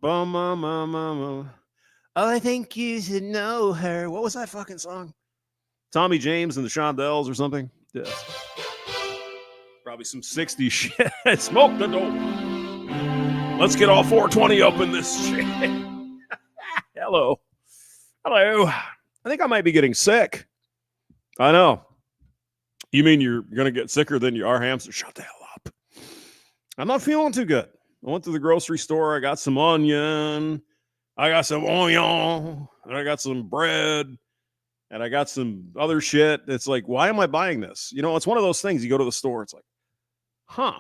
Oh, I think you should know her. What was that fucking song? Tommy James and the Shondells or something? Yes. Probably some 60s shit. Smoke the dope. Let's get all 420 up in this shit. Hello. Hello. I think I might be getting sick. I know. You mean you're going to get sicker than you are, hamster? Shut the hell up. I'm not feeling too good. I went to the grocery store. I got some onion. I got some onion. And I got some bread. And I got some other shit. It's like, why am I buying this? You know, it's one of those things. You go to the store. It's like, huh.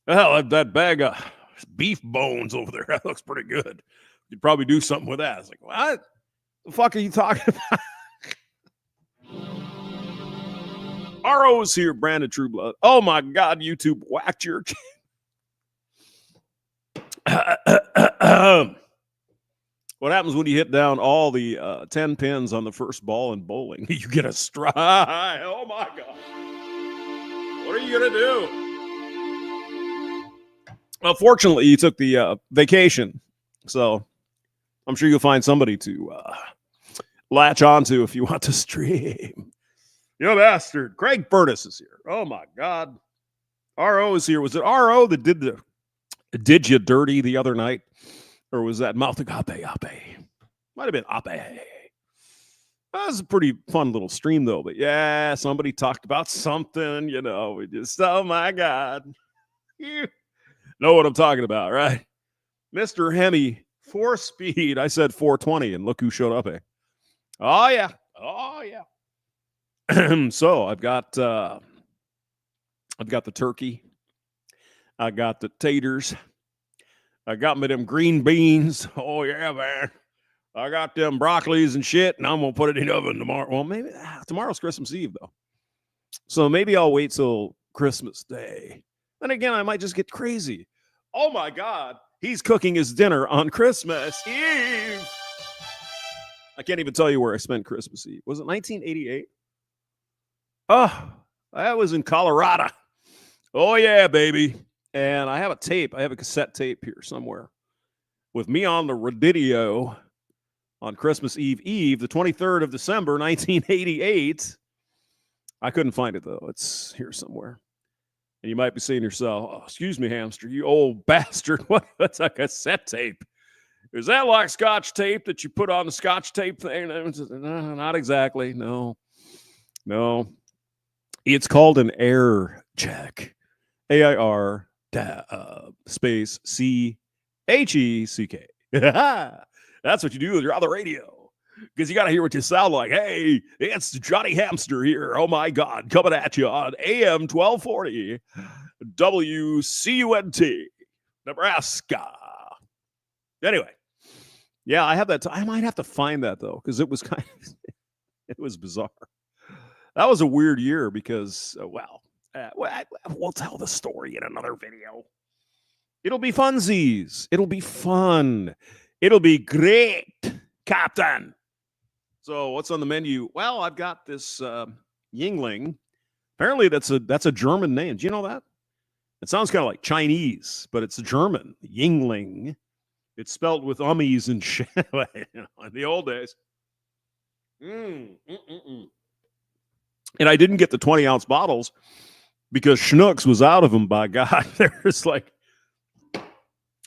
Hell, that bag of beef bones over there, that looks pretty good. You'd probably do something with that. It's like, what the fuck are you talking about? RO's here, Brandon Trueblood. Oh my God, YouTube whacked your. What happens when you hit down all the 10 pins on the first ball in bowling? You get a strike. Oh my God. What are you going to do? Well, fortunately, you took the vacation. So I'm sure you'll find somebody to latch onto if you want to stream. You bastard. Craig Furnace is here. Oh my God. RO is here. Was it RO that did you dirty the other night? Or was that Mouth Agape? Might have been Ape. That was a pretty fun little stream though. But yeah, somebody talked about something, you know. We just, oh my God. You know what I'm talking about, right? Mr. Hemi, 4-speed. I said 420, and look who showed up, eh? Oh yeah. So I've got the turkey. I got the taters. I got me them green beans. Oh yeah, man. I got them broccolis and shit, and I'm gonna put it in the oven tomorrow. Well, maybe tomorrow's Christmas Eve though, so maybe I'll wait till Christmas Day. Then again, I might just get crazy. Oh my God, he's cooking his dinner on Christmas Eve. I can't even tell you where I spent Christmas Eve. Was it 1988? Oh, that was in Colorado. Oh, yeah, baby. And I have a tape. I have a cassette tape here somewhere with me on the radio on Christmas Eve, the 23rd of December, 1988. I couldn't find it, though. It's here somewhere. And you might be saying to yourself, oh, excuse me, hamster, you old bastard. What? That's a cassette tape. Is that like Scotch tape that you put on the Scotch tape thing? No, not exactly. No. It's called an air check. AIR space CHECK. That's what you do with your other radio. Because you got to hear what you sound like. Hey, it's Johnny Hamster here. Oh, my God. Coming at you on AM 1240 WCUNT, Nebraska. Anyway. Yeah, I have that. I might have to find that, though, because it was it was bizarre. That was a weird year because, we'll tell the story in another video. It'll be funsies. It'll be fun. It'll be great, Captain. So what's on the menu? Well, I've got this Yingling. Apparently that's a German name. Do you know that? It sounds kind of like Chinese, but it's German. Yingling. It's spelled with ummies and shit in the old days. And I didn't get the 20-ounce bottles because Schnucks was out of them, by God. There's like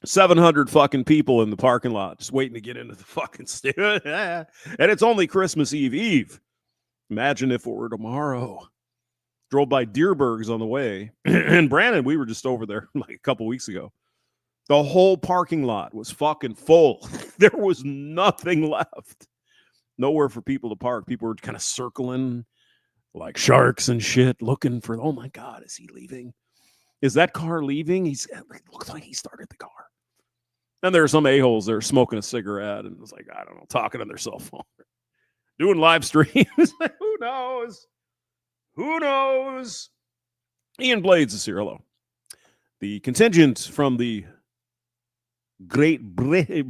700 fucking people in the parking lot just waiting to get into the fucking studio. And it's only Christmas Eve. Imagine if it were tomorrow. Drove by Deerberg's on the way. And Brandon, we were just over there like a couple weeks ago. The whole parking lot was fucking full. There was nothing left. Nowhere for people to park. People were kind of circling like sharks and shit, looking for, oh my God, is he leaving? Is that car leaving? It looks like he started the car. And there are some a-holes there smoking a cigarette and it's like, I don't know, talking on their cell phone. Doing live streams. Who knows? Ian Blades is here. Hello. The contingent from the Great Britain,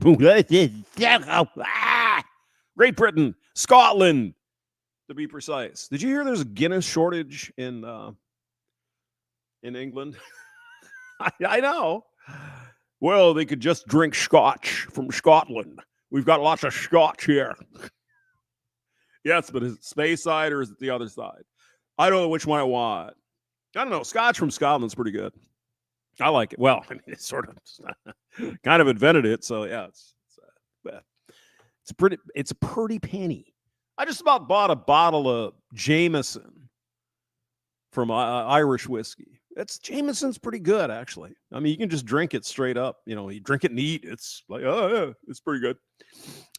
Scotland, to be precise. Did you hear there's a Guinness shortage in England? I know. Well, they could just drink scotch from Scotland. We've got lots of scotch here. Yes, but is it Space side or is it the other side? I don't know which one I want. I don't know. Scotch from Scotland's pretty good. I like it. Well, I mean, it's sort of kind of invented it, so yeah, it's a pretty penny. I just about bought a bottle of Jameson from Irish whiskey. Jameson's pretty good, actually. I mean, you can just drink it straight up. You know, you drink it and eat. It's like, oh yeah, it's pretty good.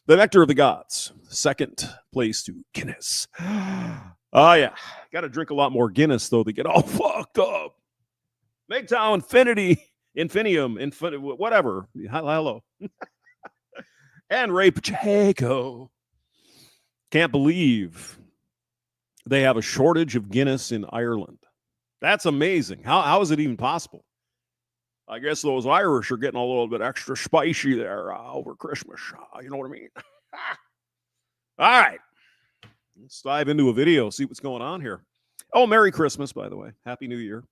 The Nectar of the Gods, second place to Guinness. Oh yeah, got to drink a lot more Guinness though to get all fucked up. Maytown Infinium, whatever. Hello. And Ray Pacheco. Can't believe they have a shortage of Guinness in Ireland. That's amazing. How is it even possible? I guess those Irish are getting a little bit extra spicy there over Christmas. You know what I mean? All right. Let's dive into a video, see what's going on here. Oh, Merry Christmas, by the way. Happy New Year.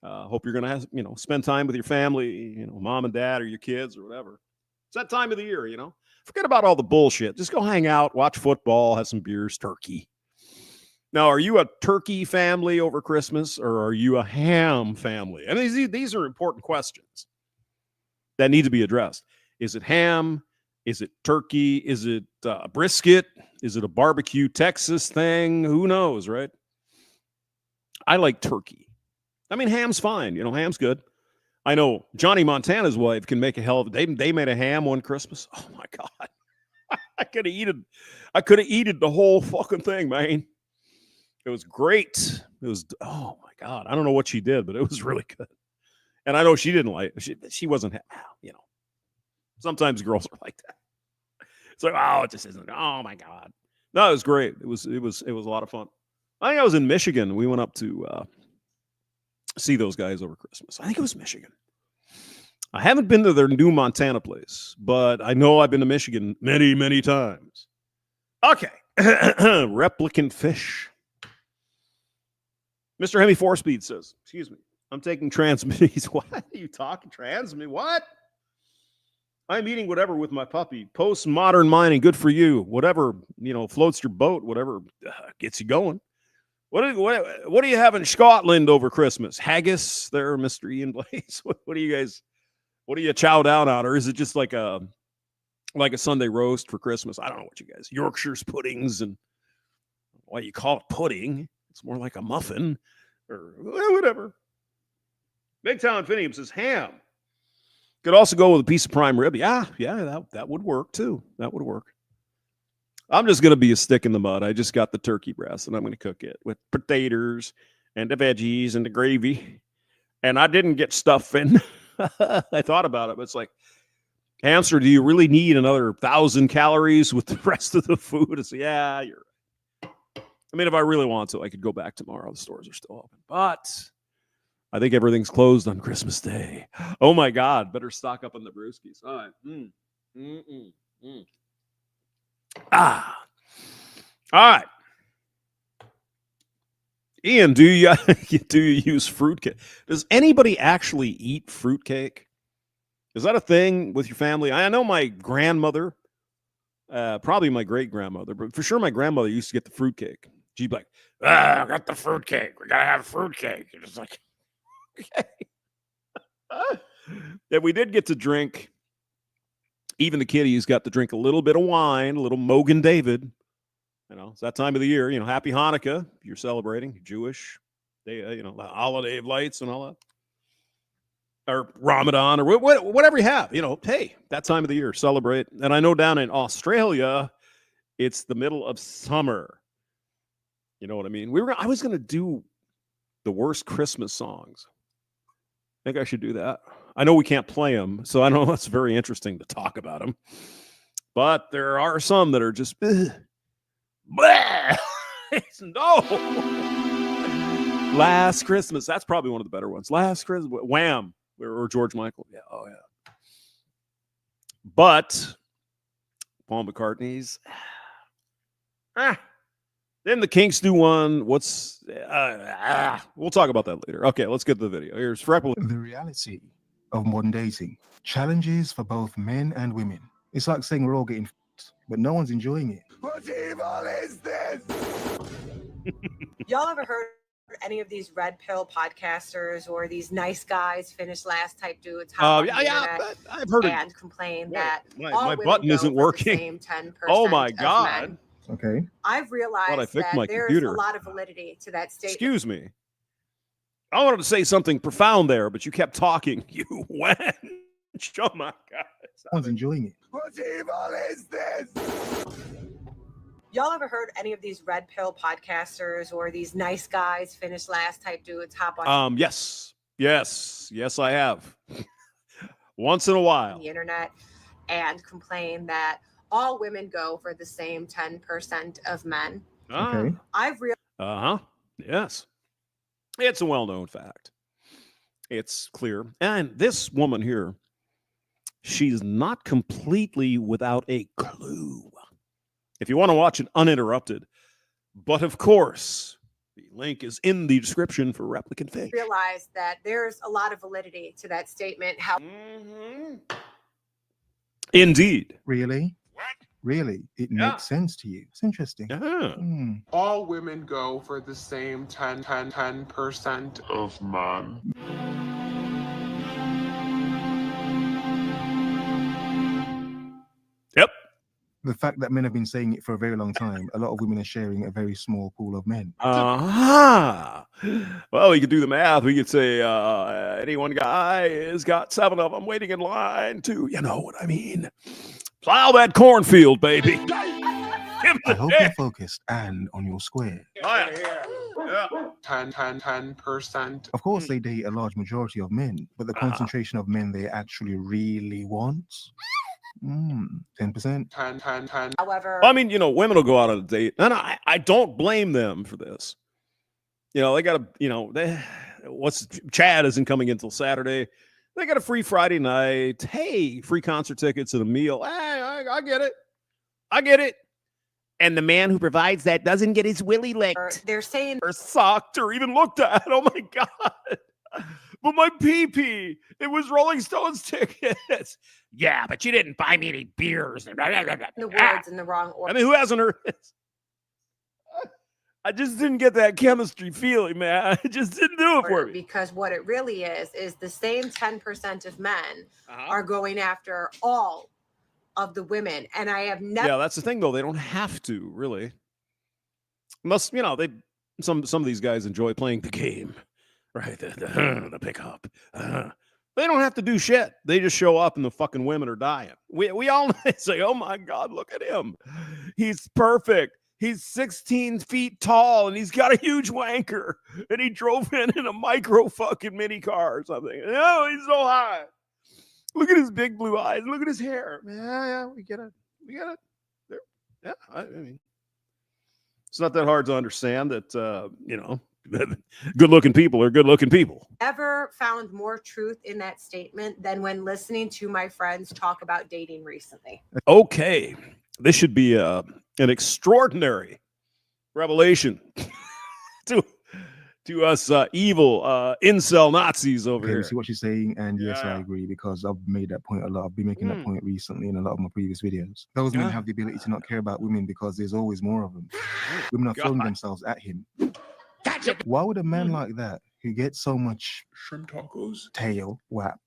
Hope you're going to spend time with your family, mom and dad or your kids or whatever. It's that time of the year, Forget about all the bullshit. Just go hang out, watch football, have some beers, turkey. Now, are you a turkey family over Christmas or are you a ham family? And these are important questions that need to be addressed. Is it ham? Is it turkey? Is it brisket? Is it a barbecue Texas thing? Who knows, right? I like turkey. I mean, ham's fine. Ham's good. I know Johnny Montana's wife can make a hell of it. They made a ham one Christmas. Oh, my God. I could have eaten the whole fucking thing, man. It was great. It was, oh, my God. I don't know what she did, but it was really good. And I know she didn't like it. She wasn't, Sometimes girls are like that. It's like, oh, it just isn't. Oh, my God. No, it was great. It was a lot of fun. I think I was in Michigan. We went up to see those guys over Christmas. I think it was Michigan. I haven't been to their new Montana place, but I know I've been to Michigan many, many times. Okay. Replicant Phish. Mr. Hemi 4-Speed says, excuse me, I'm taking transmittees. What are you talking? Transmit? What? I'm eating whatever with my puppy. Postmodern mining, good for you. Whatever, floats your boat, whatever gets you going. What do you have in Scotland over Christmas? Haggis there, Mr. Ian Blaze? What do you chow down on? Or is it just like a Sunday roast for Christmas? I don't know what you guys, Yorkshire's puddings and why you call it pudding. It's more like a muffin or whatever. Big Town Finium says ham. Could also go with a piece of prime rib. Yeah, that would work too. That would work. I'm just going to be a stick in the mud. I just got the turkey breast, and I'm going to cook it with potatoes and the veggies and the gravy. And I didn't get stuffing. I thought about it, but it's like, hamster, do you really need another 1,000 calories with the rest of the food? It's yeah, you're right. I mean, if I really want to, I could go back tomorrow. The stores are still open. But I think everything's closed on Christmas Day. Oh, my God. Better stock up on the brewskis. All right. All right. Ian, do you use fruitcake? Does anybody actually eat fruitcake? Is that a thing with your family? I know my grandmother, probably my great-grandmother, but for sure my grandmother used to get the fruitcake. She'd be like, I got the fruitcake. We got to have fruitcake. And it's like, okay. And we did get to drink. Even the kiddies got to drink a little bit of wine, a little Mogan David. It's that time of the year. Happy Hanukkah if you're celebrating. Jewish, the holiday of lights and all that. Or Ramadan or whatever you have. Hey, that time of the year, celebrate. And I know down in Australia, it's the middle of summer. You know what I mean? I was going to do the worst Christmas songs. I think I should do that. I know we can't play them, so I know that's very interesting to talk about them. But there are some that are just, no. Last Christmas. That's probably one of the better ones. Last Christmas. Wham. Or George Michael. Yeah. Oh, yeah. But Paul McCartney's. Then the Kinks do one. We'll talk about that later. Okay, let's get to the video. Here's Freckle. The reality of modern dating. Challenges for both men and women. It's like saying we're all getting f***ed, but no one's enjoying it. What evil is this? Y'all ever heard any of these red pill podcasters or these nice guys finish last type dudes hop on the internet I've heard and complain that my all button women isn't go for working. the same 10% Oh my of God. men? Okay. I've realized fixed that my there's computer. a lot of validity to that statement. Excuse me. I wanted to say something profound there, but you kept talking. You went. Oh my God. No one's enjoying it. What evil is this? Y'all ever heard any of these red pill podcasters or these nice guys finish last type dudes hop on Yes, I have. Once in a while. the internet and complain that all women go for the same 10% of men? Okay. I've realized Yes. It's a well-known fact. It's clear. And this woman here, she's not completely without a clue. If you want to watch it uninterrupted, but of course, the link is in the description for Replicant Phish. realized that there's a lot of validity to that statement. How Indeed. Really? What? Really? It makes sense to you. It's interesting. All women go for the same 10% of men. Yep. The fact that men have been saying it for a very long time, a lot of women are sharing a very small pool of men. Well, we could do the math. We could say any one guy has got 7 of them waiting in line to, you know what I mean, plow that cornfield, baby. I hope you're focused and on your square. Oh, yeah. 10%. Of course, they date a large majority of men, but the concentration of men they actually really want, 10%. 10. however, I mean, you know, women will go out on a date, and I don't blame them for this. You know, they got to, you know, Chad isn't coming in until Saturday. They got a free Friday night. Hey, free concert tickets and a meal. Hey, I get it. I get it. And the man who provides that doesn't get his willy licked they're saying or sucked or even looked at. Oh my God. But my pee-pee, it was Rolling Stones tickets. Yeah, but you didn't buy me any beers. the words in the wrong order. I mean, who hasn't heard this? I just didn't get that chemistry feeling, man. I just didn't do it for me. Because what it really is the same 10% of men are going after all of the women. And I have never. Yeah, that's the thing, though. They don't have to, really. Must, you know, some of these guys enjoy playing the game, right? The pickup. They don't have to do shit. They just show up and the fucking women are dying. We all say, oh my God, look at him. He's perfect. He's 16 feet tall and he's got a huge wanker. And he drove in a micro fucking mini car or something. Oh, he's so high. Look at his big blue eyes. Look at his hair. Yeah, we get it. There. Yeah, I mean, it's not that hard to understand that, you know, good-looking people are good-looking people. Never found more truth in that statement than when listening to my friends talk about dating recently. Okay, this should be an extraordinary revelation to us evil incel Nazis over here. See what she's saying, and yes, I agree, because I've made that point a lot. I've been making that point recently in a lot of my previous videos. Those men have the ability to not care about women because there's always more of them. Women are throwing themselves at him. Why would a man like that, who gets so much Shrimp tacos? tail,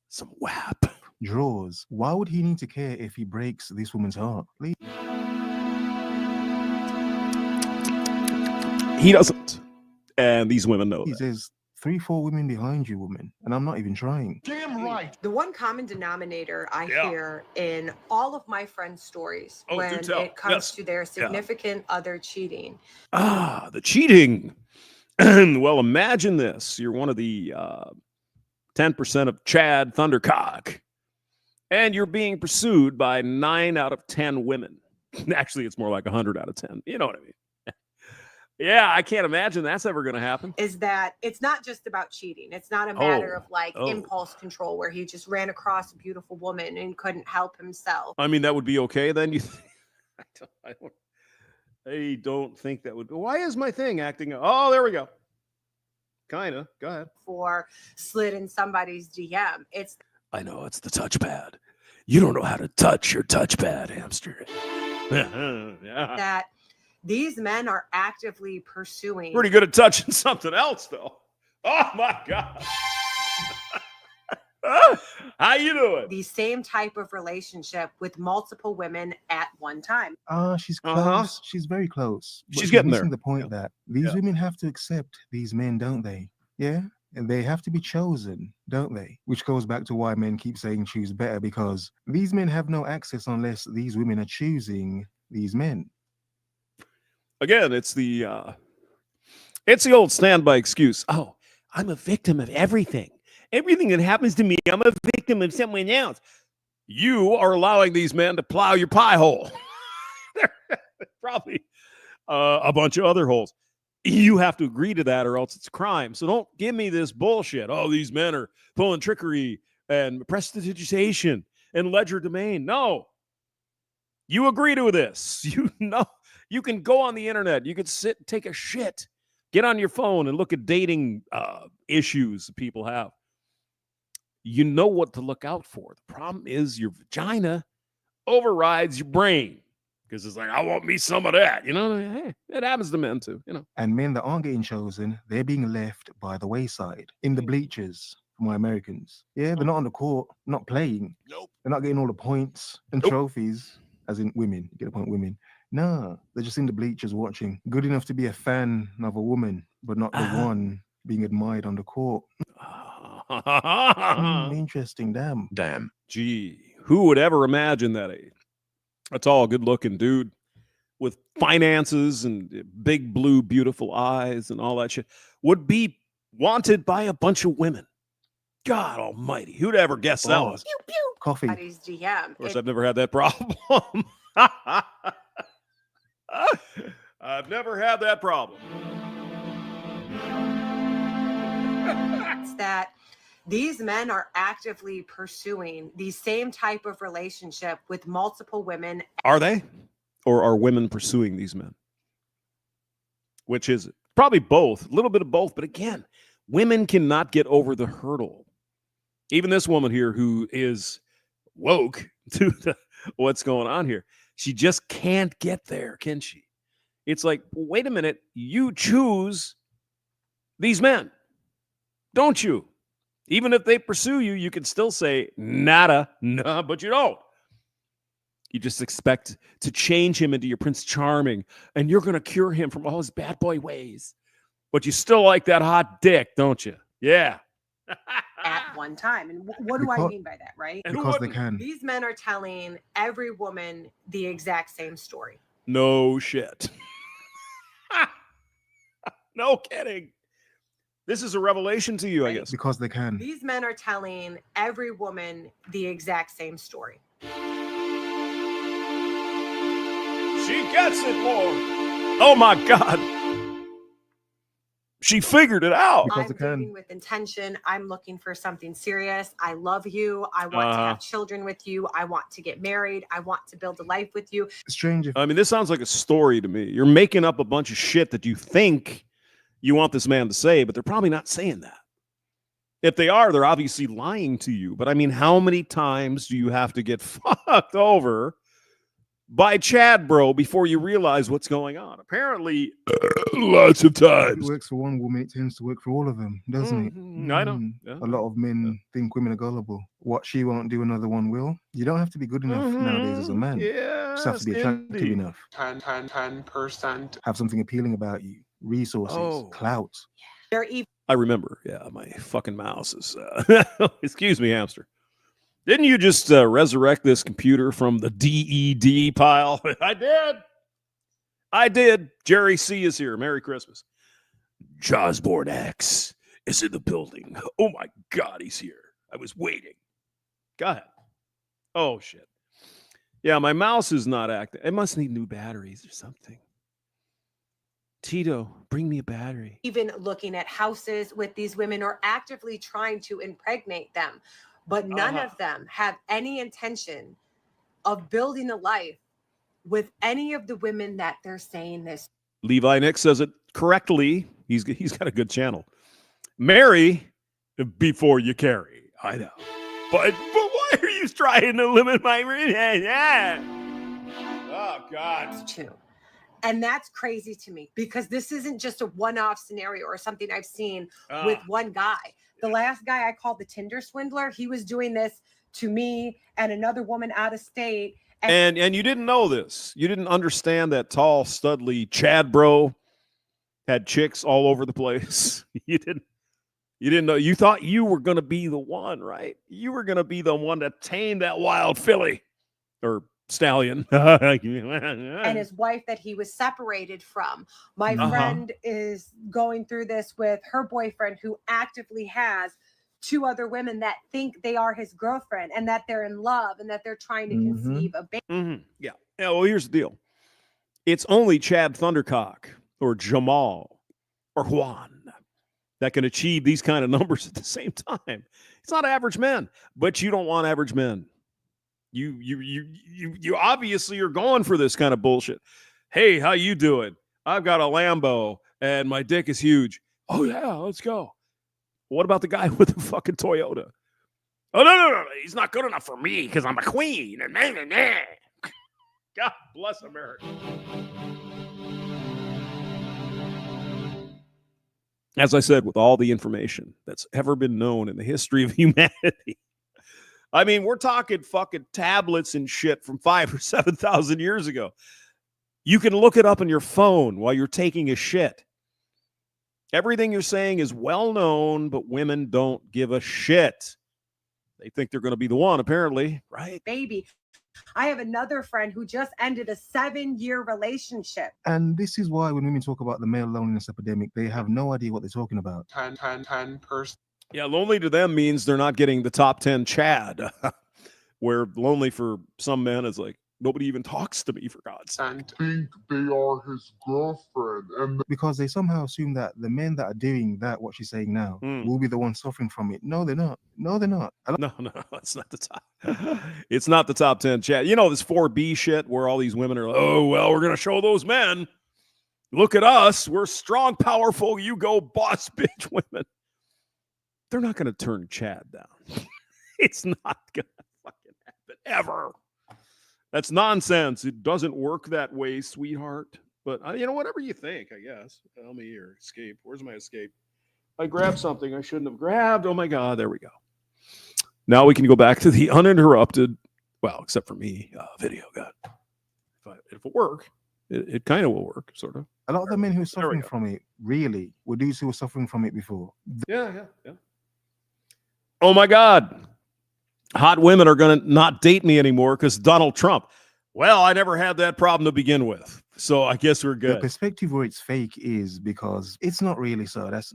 Some whap. draws, why would he need to care if he breaks this woman's heart? Please. He doesn't. And these women know He that. says 3-4 women behind you, woman, and I'm not even trying. Damn right. The one common denominator I hear in all of my friends' stories when it comes to their significant other cheating. The cheating. Well, imagine this. You're one of the 10% of Chad Thundercock, and you're being pursued by 9 out of 10 women. Actually, it's more like 100 out of 10. You know what I mean? Yeah, I can't imagine that's ever going to happen. Is that it's not just about cheating. It's not a matter of like impulse control where he just ran across a beautiful woman and couldn't help himself. I mean, that would be okay then? You think? I don't think that would be. Why is my thing acting? Oh, there we go. Kind of. Go ahead. For slid in somebody's DM. It's I know it's the touchpad. You don't know how to touch your touchpad, hamster. Yeah. That these men are actively pursuing. Pretty good at touching something else, though. Oh my God. How you doing? The same type of relationship with multiple women at one time. She's close. She's very close. But She's getting missing there. the point that these women have to accept these men, don't they? Yeah. And they have to be chosen, don't they? Which goes back to why men keep saying choose better, because these men have no access unless these women are choosing these men. Again, it's the old standby excuse. Oh, I'm a victim of everything. Everything that happens to me, I'm a victim of someone else. You are allowing these men to plow your pie hole. Probably a bunch of other holes. You have to agree to that or else it's a crime. So don't give me this bullshit. Oh, these men are pulling trickery and prestidigitation and ledger domain. No. You agree to this. You know, you can go on the internet. You can sit and take a shit. Get on your phone and look at dating issues that people have. You know what to look out for. The problem is your vagina overrides your brain because it's like, I want me some of that. You know, hey, it happens to men too, you know. And men that aren't getting chosen, they're being left by the wayside, in the bleachers, for my Americans. Yeah, they're not on the court, not playing. Nope. They're not getting all the points and trophies, as in women. You get the point, women. No, they're just in the bleachers watching. Good enough to be a fan of a woman, but not the one being admired on the court. Interesting, damn. Gee, who would ever imagine that a tall, good-looking dude with finances and big blue, beautiful eyes and all that shit would be wanted by a bunch of women? God almighty, who'd ever guess that was? Pew, pew. Coffee. Daddy's DM. Of course, I've never had that problem. I've never had that problem. It's that these men are actively pursuing the same type of relationship with multiple women. Are they? Or are women pursuing these men? Which is it? Probably both. A little bit of both. But again, women cannot get over the hurdle. Even this woman here who is woke to what's going on here, she just can't get there, can she? It's like, wait a minute, you choose these men, don't you? Even if they pursue you, you can still say nada, nah, but you don't. You just expect to change him into your Prince Charming, and you're going to cure him from all his bad boy ways. But you still like that hot dick, don't you? Yeah. At one time. And what do I mean by that, right? Because they can. These men are telling every woman the exact same story. No shit. No kidding. This is a revelation to you, I guess. Because they can. These men are telling every woman the exact same story. She gets it, Lord. Oh my God. She figured it out. Because I'm dating with intention. I'm looking for something serious. I love you. I want to have children with you. I want to get married. I want to build a life with you. Strange. I mean, this sounds like a story to me. You're making up a bunch of shit that you think you want this man to say, but they're probably not saying that. If they are, they're obviously lying to you. But I mean, how many times do you have to get fucked over by Chad, bro, before you realize what's going on? Apparently, lots of times. It works for one woman, it tends to work for all of them, doesn't it? I know. Yeah. A lot of men think women are gullible. What she won't do, another one will. You don't have to be good enough nowadays as a man. Yeah, You just have to be attractive enough. 10%. Have something appealing about you. Resources, clout. They're even I remember. Yeah, my fucking mouse is. Excuse me, hamster. Didn't you just resurrect this computer from the DED pile? I did. Jerry C is here. Merry Christmas. Josborn X is in the building. Oh my God, he's here. I was waiting. Go ahead. Oh shit. Yeah, my mouse is not acting. It must need new batteries or something. Tito, bring me a battery. even looking at houses with these women or actively trying to impregnate them. But none of them have any intention of building a life with any of the women that they're saying this. Levi Nick says it correctly. He's got a good channel. Marry before you carry. I know. But why are you trying to limit my... Oh, God. Too. And that's crazy to me because this isn't just a one-off scenario or something I've seen with one guy. The last guy I called the Tinder swindler, he was doing this to me and another woman out of state. And you didn't know this. You didn't understand that tall, studly Chad bro had chicks all over the place. You didn't know. You thought you were going to be the one, right? You were going to be the one to tame that wild filly or stallion. And his wife that he was separated from. My friend is going through this with her boyfriend who actively has 2 other women that think they are his girlfriend and that they're in love and that they're trying to conceive a baby. Yeah. Well, here's the deal. It's only Chad Thundercock or Jamal or Juan that can achieve these kind of numbers at the same time. It's not average men, but you don't want average men. You obviously are going for this kind of bullshit. Hey, how you doing? I've got a Lambo and my dick is huge. Oh yeah, let's go. What about the guy with the fucking Toyota? Oh no, he's not good enough for me because I'm a queen. God bless America. As I said, with all the information that's ever been known in the history of humanity. I mean, we're talking fucking tablets and shit from 5,000 or 7,000 years ago. You can look it up on your phone while you're taking a shit. Everything you're saying is well known, but women don't give a shit. They think they're going to be the one, apparently, right? Baby. I have another friend who just ended a 7-year relationship. And this is why when women talk about the male loneliness epidemic, they have no idea what they're talking about. 10%. Yeah, lonely to them means they're not getting the top 10 Chad, where lonely for some men is like, nobody even talks to me, for God's sake. And think they are his girlfriend. And Because they somehow assume that the men that are doing that, what she's saying now, will be the ones suffering from it. No, they're not. No, they're not. No, it's not the top. It's not the top 10 Chad. You know, this 4B shit where all these women are like, oh, well, we're going to show those men. Look at us. We're strong, powerful, you go boss bitch women. They're not going to turn Chad down. It's not going to fucking happen ever. That's nonsense. It doesn't work that way, sweetheart. But, whatever you think, I guess. Tell me here. Escape. Where's my escape? I grabbed something I shouldn't have grabbed. Oh, my God. There we go. Now we can go back to the uninterrupted, well, except for me, video. God. If it work, it kind of will work, sort of. A lot of the men who are suffering from it, really, were dudes who were suffering from it before. Yeah. Oh, my God. Hot women are going to not date me anymore because Donald Trump. Well, I never had that problem to begin with. So I guess we're good. The perspective where it's fake is because it's not really so. That's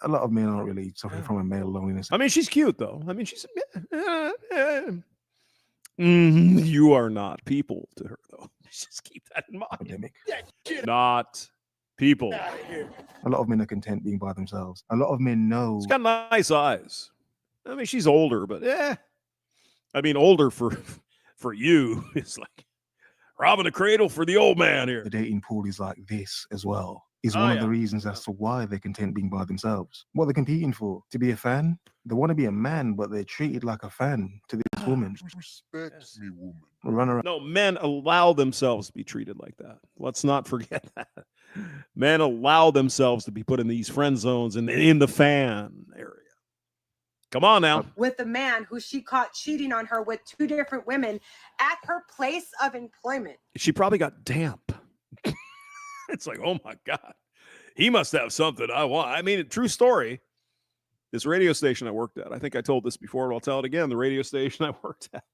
a lot of men aren't really suffering from a male loneliness. I mean, she's cute, though. I mean, she's... you are not people to her, though. Just keep that in mind. Epidemic. Not people. A lot of men are content being by themselves. A lot of men know. She's got nice eyes. I mean, she's older, but I mean, older for you is like robbing a cradle for the old man here. The dating pool is like this as well. Is one of the reasons as to why they're content being by themselves. What they're competing for? To be a fan? They want to be a man, but they're treated like a fan to this woman. Respect me, woman. Run around. No, men allow themselves to be treated like that. Let's not forget that. Men allow themselves to be put in these friend zones and in the fan area. Come on now. With a man who she caught cheating on her with 2 different women at her place of employment. She probably got damp. It's like, oh my God, he must have something I want. I mean, true story. This radio station I worked at, I think I told this before, but I'll tell it again. The radio station I worked at,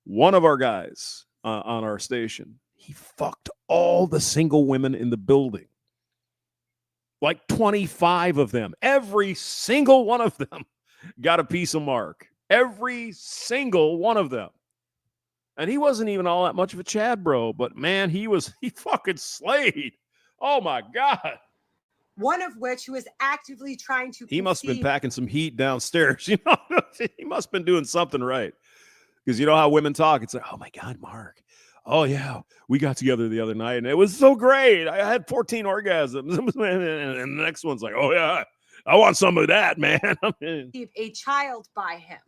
one of our guys on our station, he fucked all the single women in the building. Like 25 of them. Every single one of them got a piece of Mark. Every single one of them. And he wasn't even all that much of a Chad bro, but man, he fucking slayed. Oh my God. One of which was actively trying to He must have been packing some heat downstairs. He must have been doing something right. Because you know how women talk. It's like, oh my God, Mark. Oh yeah, we got together the other night and it was so great. I had 14 orgasms. And the next one's like, oh yeah, I want some of that, man. A child by him.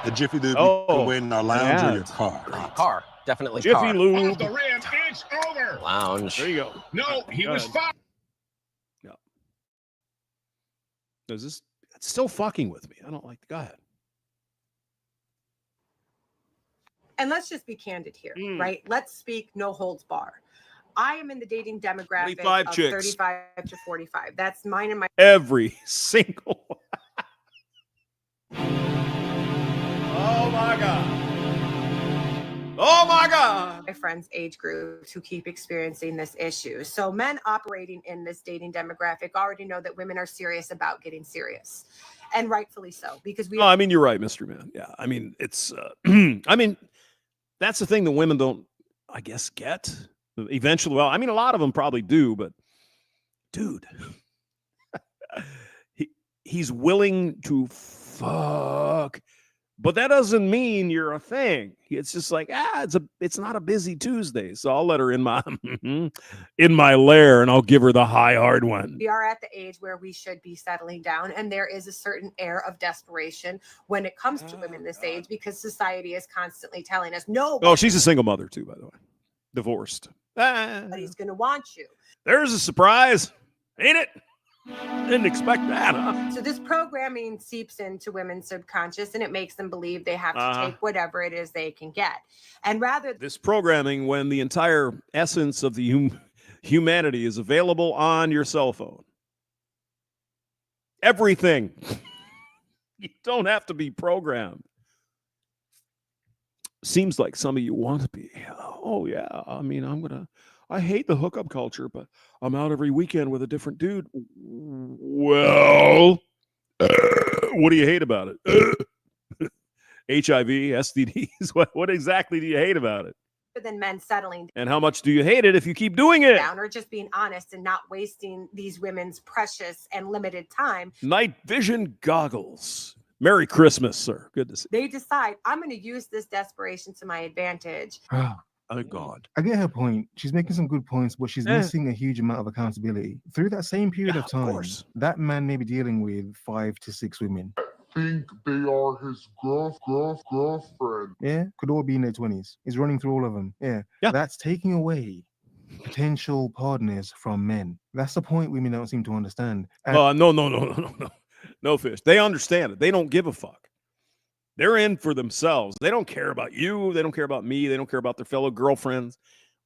The Jiffy Lube Oh, you can win in our lounge or your ads. car. Car, definitely Jiffy car. Lube. Off the rim, it's over. Lounge. There you go. No, he Go was ahead. fouled. Is this? It's still fucking with me. I don't like. Go ahead. And let's just be candid here, Mm. right? Let's speak no holds bar. I am in the dating demographic 25 of chicks. 35 to 45. That's mine and my Every single. Oh my god. Oh my god. friends' age groups who keep experiencing this issue. So men operating in this dating demographic already know that women are serious about getting serious, and rightfully so, because we. No, I mean, you're right, Mr. Man. Yeah, I mean, it's. I mean, that's the thing that women don't, I guess, get eventually. Well, I mean, a lot of them probably do, but dude, he's willing to fuck. But that doesn't mean you're a thing. It's just like, it's not a busy Tuesday. So I'll let her in my lair and I'll give her the high hard one. We are at the age where we should be settling down, and there is a certain air of desperation when it comes to women this age, because society is constantly telling us, no. Oh, she's a single mother too, by the way. Divorced. Nobody's going to want you. There's a surprise, ain't it? Didn't expect that, huh? So this programming seeps into women's subconscious, and it makes them believe they have to take whatever it is they can get. And rather this programming, when the entire essence of the humanity is available on your cell phone. Everything. You don't have to be programmed. Seems like some of you want to be. Oh yeah, I mean, I hate the hookup culture, but I'm out every weekend with a different dude. Well, what do you hate about it? HIV, STDs. What exactly do you hate about it? than men settling And how much do you hate it if you keep doing it? down, or just being honest and not wasting these women's precious and limited time. Night vision goggles. Merry Christmas, sir. Good to see you. They decide, I'm going to use this desperation to my advantage. Oh, God. I get her point. She's making some good points, but she's missing a huge amount of accountability. Through that same period of time, that man may be dealing with 5 to 6 women. Think they are his girlfriend. Yeah, could all be in their 20s. He's running through all of them. Yeah. That's taking away potential partners from men. That's the point women don't seem to understand. And No, Fish. They understand it. They don't give a fuck. They're in for themselves. They don't care about you. They don't care about me. They don't care about their fellow girlfriends.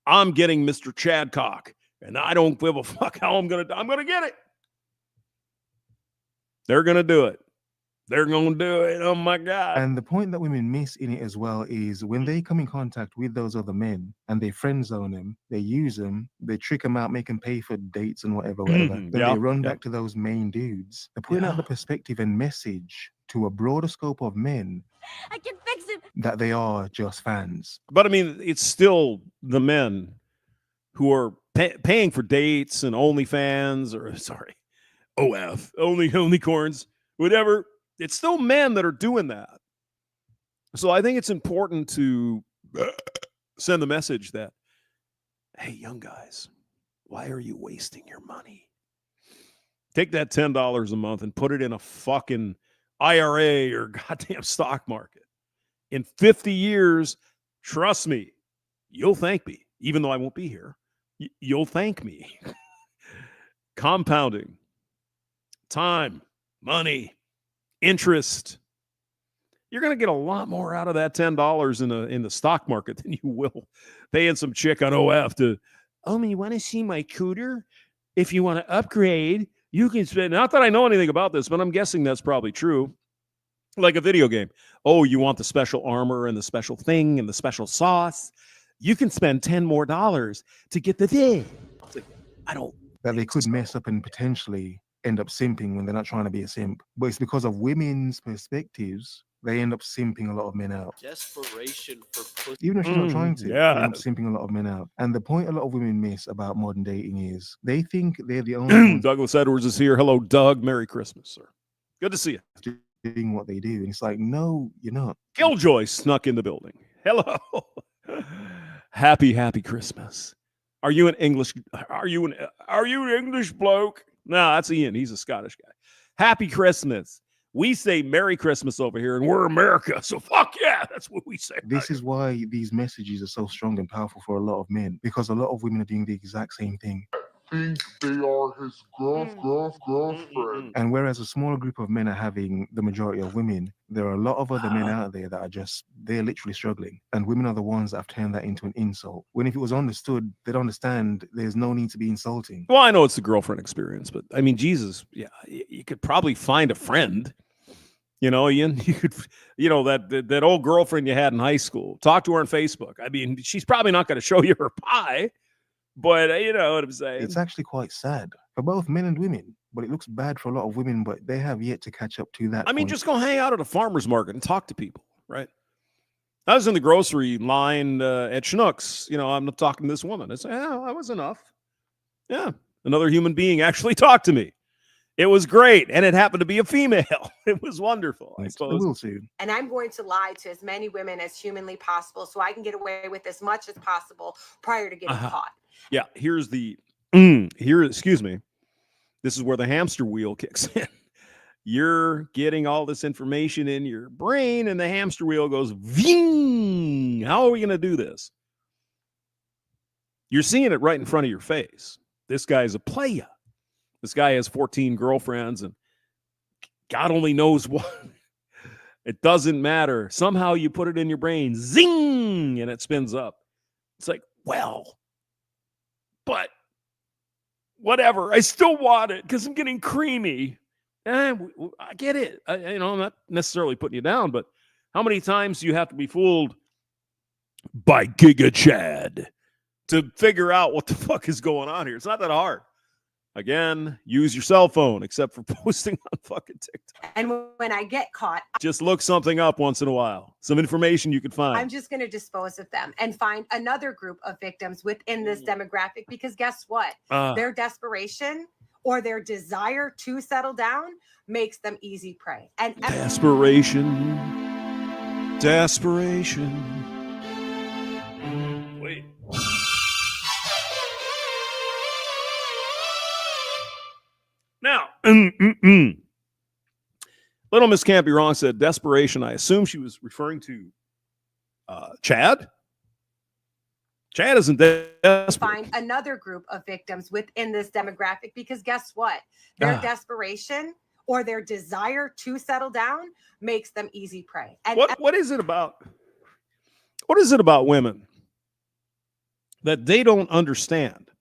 I'm getting Mr. Chadcock, and I don't give a fuck how I'm gonna get it. They're gonna do it. They're gonna do it. Oh my God. And the point that women miss in it as well is when they come in contact with those other men and they friend zone them, they use them, they trick them out, make them pay for dates and whatever. Then they run back to those main dudes. They're putting out the perspective and message to a broader scope of men. I can fix it. That they are just fans. But I mean, it's still the men who are paying for dates and OnlyFans, or OF, Onlycorns, whatever. It's still men that are doing that. So I think it's important to send the message that, hey, young guys, why are you wasting your money? Take that $10 a month and put it in a fucking IRA or goddamn stock market. In 50 years, trust me, you'll thank me. Even though I won't be here, you'll thank me. Compounding. Time, money, interest. You're going to get a lot more out of that $10 in the stock market than you will paying some chick on OF to, you want to see my cooter? If you want to upgrade, you can spend. Not that I know anything about this, but I'm guessing that's probably true. Like a video game. Oh, you want the special armor and the special thing and the special sauce? You can spend $10 more to get the thing. It's like, I don't. That they could mess up and potentially end up simping when they're not trying to be a simp. But it's because of women's perspectives, they end up simping a lot of men out. Desperation for pussy. Even if she's not trying to, they end up simping a lot of men out. And the point a lot of women miss about modern dating is they think they're the only ones Douglas Edwards is here. Hello, Doug. Merry Christmas, sir. Good to see you. Doing what they do. And it's like, no, you're not. Killjoy snuck in the building. Hello. Happy Christmas. Are you an English bloke? No, that's Ian. He's a Scottish guy. Happy Christmas. We say Merry Christmas over here, and we're America. So fuck yeah, that's what we say. This is why these messages are so strong and powerful for a lot of men, because a lot of women are doing the exact same thing. Think they are his girlfriend. And whereas a smaller group of men are having the majority of women, there are a lot of other men out there that are they're literally struggling. And women are the ones that have turned that into an insult. When if it was understood, they'd understand there's no need to be insulting. Well, I know it's the girlfriend experience, but I mean, Jesus, yeah, you could probably find a friend. You know, you could, that old girlfriend you had in high school. Talk to her on Facebook. I mean, she's probably not going to show you her pie. But you know what I'm saying? It's actually quite sad for both men and women, but it looks bad for a lot of women, but they have yet to catch up to that. I mean, point. just go hang out at a farmer's market and talk to people, right? I was in the grocery line at Schnucks. You know, I'm talking to this woman. I said, yeah, that was enough. Yeah, another human being actually talked to me. It was great, and it happened to be a female. It was wonderful, I suppose. They will soon. And I'm going to lie to as many women as humanly possible so I can get away with as much as possible prior to getting caught. Yeah, here's the excuse me. This is where the hamster wheel kicks in. You're getting all this information in your brain, and the hamster wheel goes ving. How are we going to do this? You're seeing it right in front of your face. This guy is a playa. This guy has 14 girlfriends, and God only knows what. It doesn't matter. Somehow you put it in your brain, zing, and it spins up. It's like, well, but whatever. I still want it because I'm getting creamy. And I get it. I'm not necessarily putting you down, but how many times do you have to be fooled by Giga Chad to figure out what the fuck is going on here? It's not that hard. Again, use your cell phone, except for posting on fucking TikTok. And when I get caught, just look something up once in a while. Some information you can find. I'm just going to dispose of them and find another group of victims within this demographic, because guess what? Their desperation or their desire to settle down makes them easy prey. And desperation. Wait. Now, Little Miss Can't Be Wrong said desperation. I assume she was referring to Chad. Chad isn't desperate. Find another group of victims within this demographic, because guess what? Their desperation or their desire to settle down makes them easy prey. And what is it about? What is it about women that they don't understand?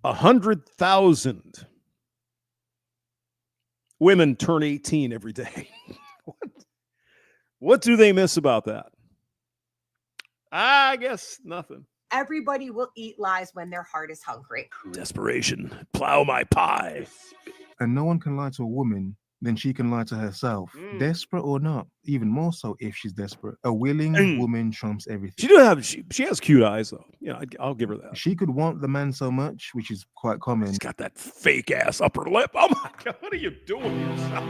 100,000 women turn 18 every day. What do they miss about that? I guess nothing. Everybody will eat lies when their heart is hungry. Desperation. Plow my pie. And no one can lie to a woman than she can lie to herself. Desperate or not, even more so if she's desperate. A willing woman trumps everything. She has cute eyes, though. Yeah, I'll give her that. She could want the man so much, which is quite common. She's got that fake ass upper lip. Oh my God, what are you doing to yourself?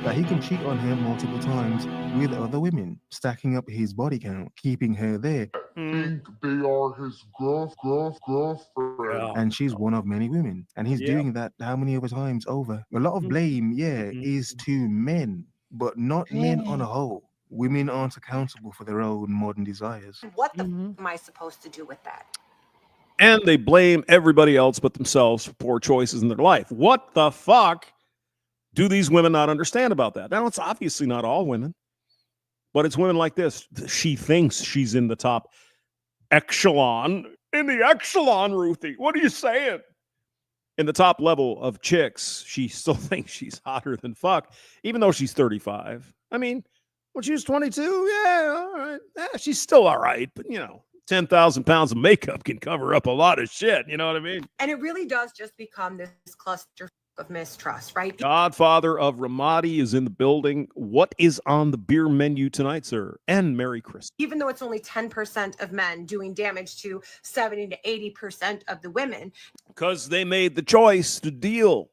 That he can cheat on her multiple times with other women, stacking up his body count, keeping her there. Think they are his girlfriend. And she's one of many women. And he's doing that how many other times over? A lot of blame, is to men, but not men on a whole. Women aren't accountable for their own modern desires. What the am I supposed to do with that? And they blame everybody else but themselves for poor choices in their life. What the fuck do these women not understand about that? Now, it's obviously not all women, but it's women like this. She thinks she's in the top echelon. In the echelon, Ruthie. What are you saying? In the top level of chicks, she still thinks she's hotter than fuck, even though she's 35. I mean, when she was 22, yeah, all right. Yeah, she's still all right, but 10,000 pounds of makeup can cover up a lot of shit. You know what I mean? And it really does just become this cluster of mistrust, right? Godfather of Ramadi is in the building. What is on the beer menu tonight, sir? And Merry Christmas. Even though it's only 10% of men doing damage to 70 to 80% of the women. Because they made the choice to deal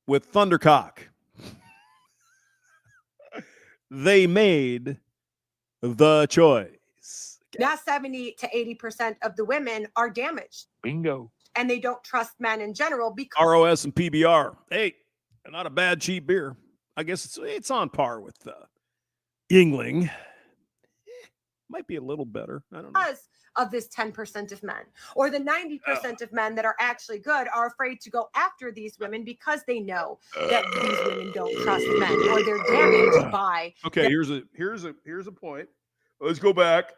with Thundercock. They made the choice. Now 70 to 80% of the women are damaged. Bingo. and they don't trust men in general because ROS and PBR. Hey, not a bad cheap beer. I guess it's on par with Yingling. Might be a little better. I don't know. of this 10% of men, or the 90% of men that are actually good are afraid to go after these women because they know that these women don't trust men, or they're damaged by. Okay, here's a point. Let's go back,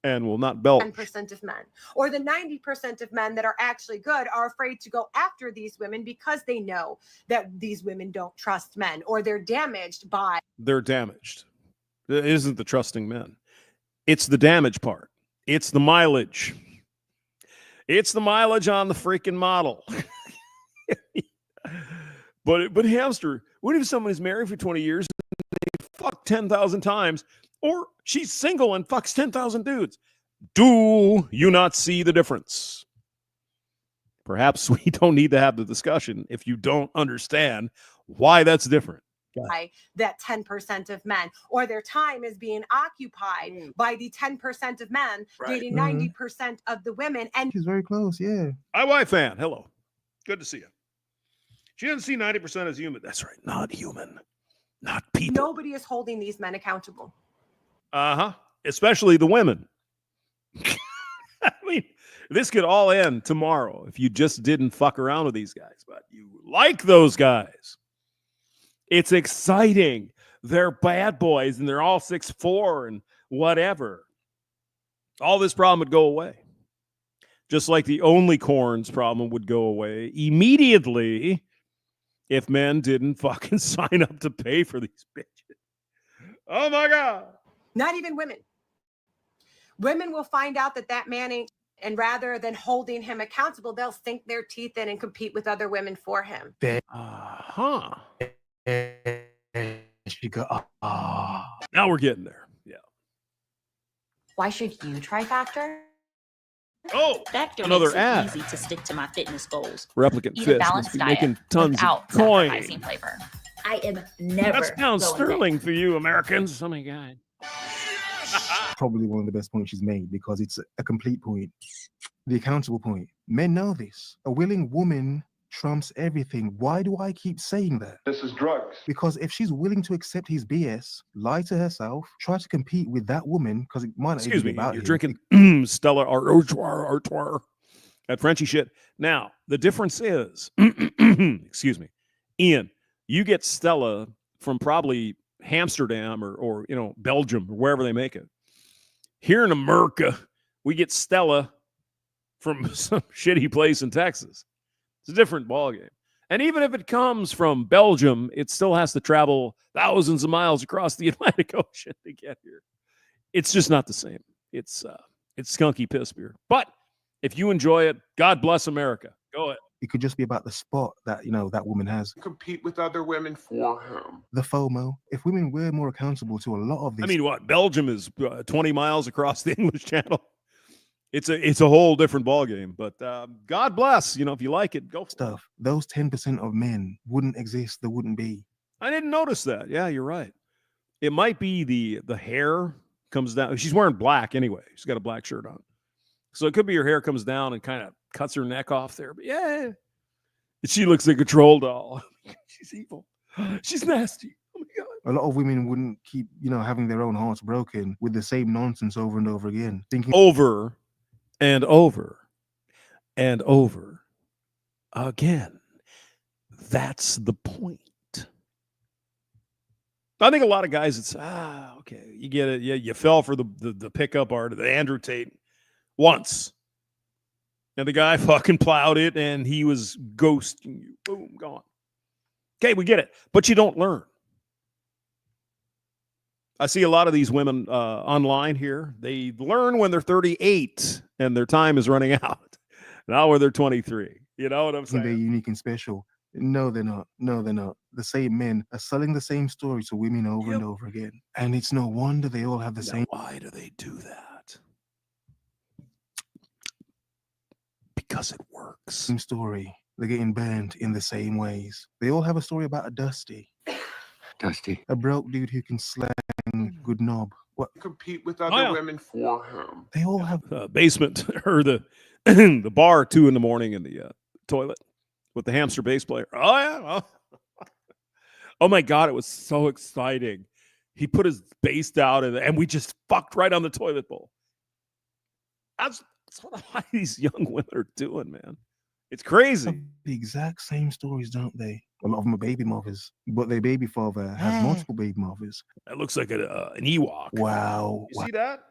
and we'll not belch. 10% of men, or the 90% of men that are actually good are afraid to go after these women because they know that these women don't trust men, or they're damaged by. They're damaged. It isn't the trusting men. It's the damage part. It's the mileage. It's the mileage on the freaking model. But hamster, what if someone's married for 20 years and they fuck 10,000 times, or she's single and fucks 10,000 dudes? Do you not see the difference? Perhaps we don't need to have the discussion if you don't understand why that's different. By that 10% of men, or their time is being occupied by the 10% of men dating 90% of the women. And she's very close, yeah. My wife, fan, hello. Good to see you. She doesn't see 90% as human. That's right, not human, not people. Nobody is holding these men accountable. Especially the women. I mean, this could all end tomorrow if you just didn't fuck around with these guys, but you like those guys. It's exciting. They're bad boys and they're all 6'4" and whatever. All this problem would go away. Just like the only corns problem would go away immediately if men didn't fucking sign up to pay for these bitches. Oh my God. Not even women. Women will find out that man ain't, and rather than holding him accountable, they'll sink their teeth in and compete with other women for him. She go, Now we're getting there. Yeah. Why should you try Factor? Oh, Factor another makes it ad. easy to stick to my fitness goals. Replicant Eat a Phish balanced must be diet making tons without of coin. sacrificing flavor. I am never. That's pound going sterling for you Americans. Oh my God. probably one of the best points she's made because it's a complete point. The accountable point. Men know this. A willing woman trumps everything. Why do I keep saying that? This is drugs. Because if she's willing to accept his BS, lie to herself, try to compete with that woman, because it might not Excuse even me, be about you're him. drinking Stella Artois, that Frenchy shit. Now, the difference is, excuse me, Ian, you get Stella from probably Amsterdam or Belgium or wherever they make it. Here in America, we get Stella from some shitty place in Texas. It's a different ballgame. And even if it comes from Belgium, it still has to travel thousands of miles across the Atlantic Ocean to get here. It's just not the same. It's skunky piss beer. But if you enjoy it, God bless America. Go ahead. It could just be about the spot that, that woman has. Compete with other women for him. The FOMO. If women were more accountable to a lot of this. I mean, what? Belgium is 20 miles across the English Channel. It's a whole different ballgame. But God bless. If you like it, go for stuff. Those 10% of men wouldn't exist. There wouldn't be. I didn't notice that. Yeah, you're right. It might be the hair comes down. She's wearing black anyway. She's got a black shirt on. So it could be her hair comes down and kind of cuts her neck off there. But yeah, she looks like a troll doll. She's evil. She's nasty. Oh my God. A lot of women wouldn't keep, having their own hearts broken with the same nonsense over and over again. Thinking over and over and over again. That's the point. I think a lot of guys, it's, okay, you get it. Yeah, you fell for the pickup art of the Andrew Tate once. And the guy fucking plowed it and he was ghosting you. Boom, gone. Okay, we get it. But you don't learn. I see a lot of these women online here. They learn when they're 38 and their time is running out. Not when they're 23. You know what I'm saying? they're unique and special. No, they're not. No, they're not. The same men are selling the same story to women over and over again. And it's no wonder they all have the same. Why do they do that? Because it works. Same story. They're getting burned in the same ways. They all have a story about a Dusty. Dusty. A broke dude who can slang good knob. compete with other yeah. women for him. They all have Basement or the the bar 2 a.m. in the toilet with the hamster bass player. Oh yeah. Oh my God, it was so exciting. He put his bass down and we just fucked right on the toilet bowl. That's what a lot of these young women are doing, man. It's crazy. the exact same stories, don't they? A lot of them are baby mothers, but their baby father has multiple baby mothers. That looks like an Ewok. Wow. You see that?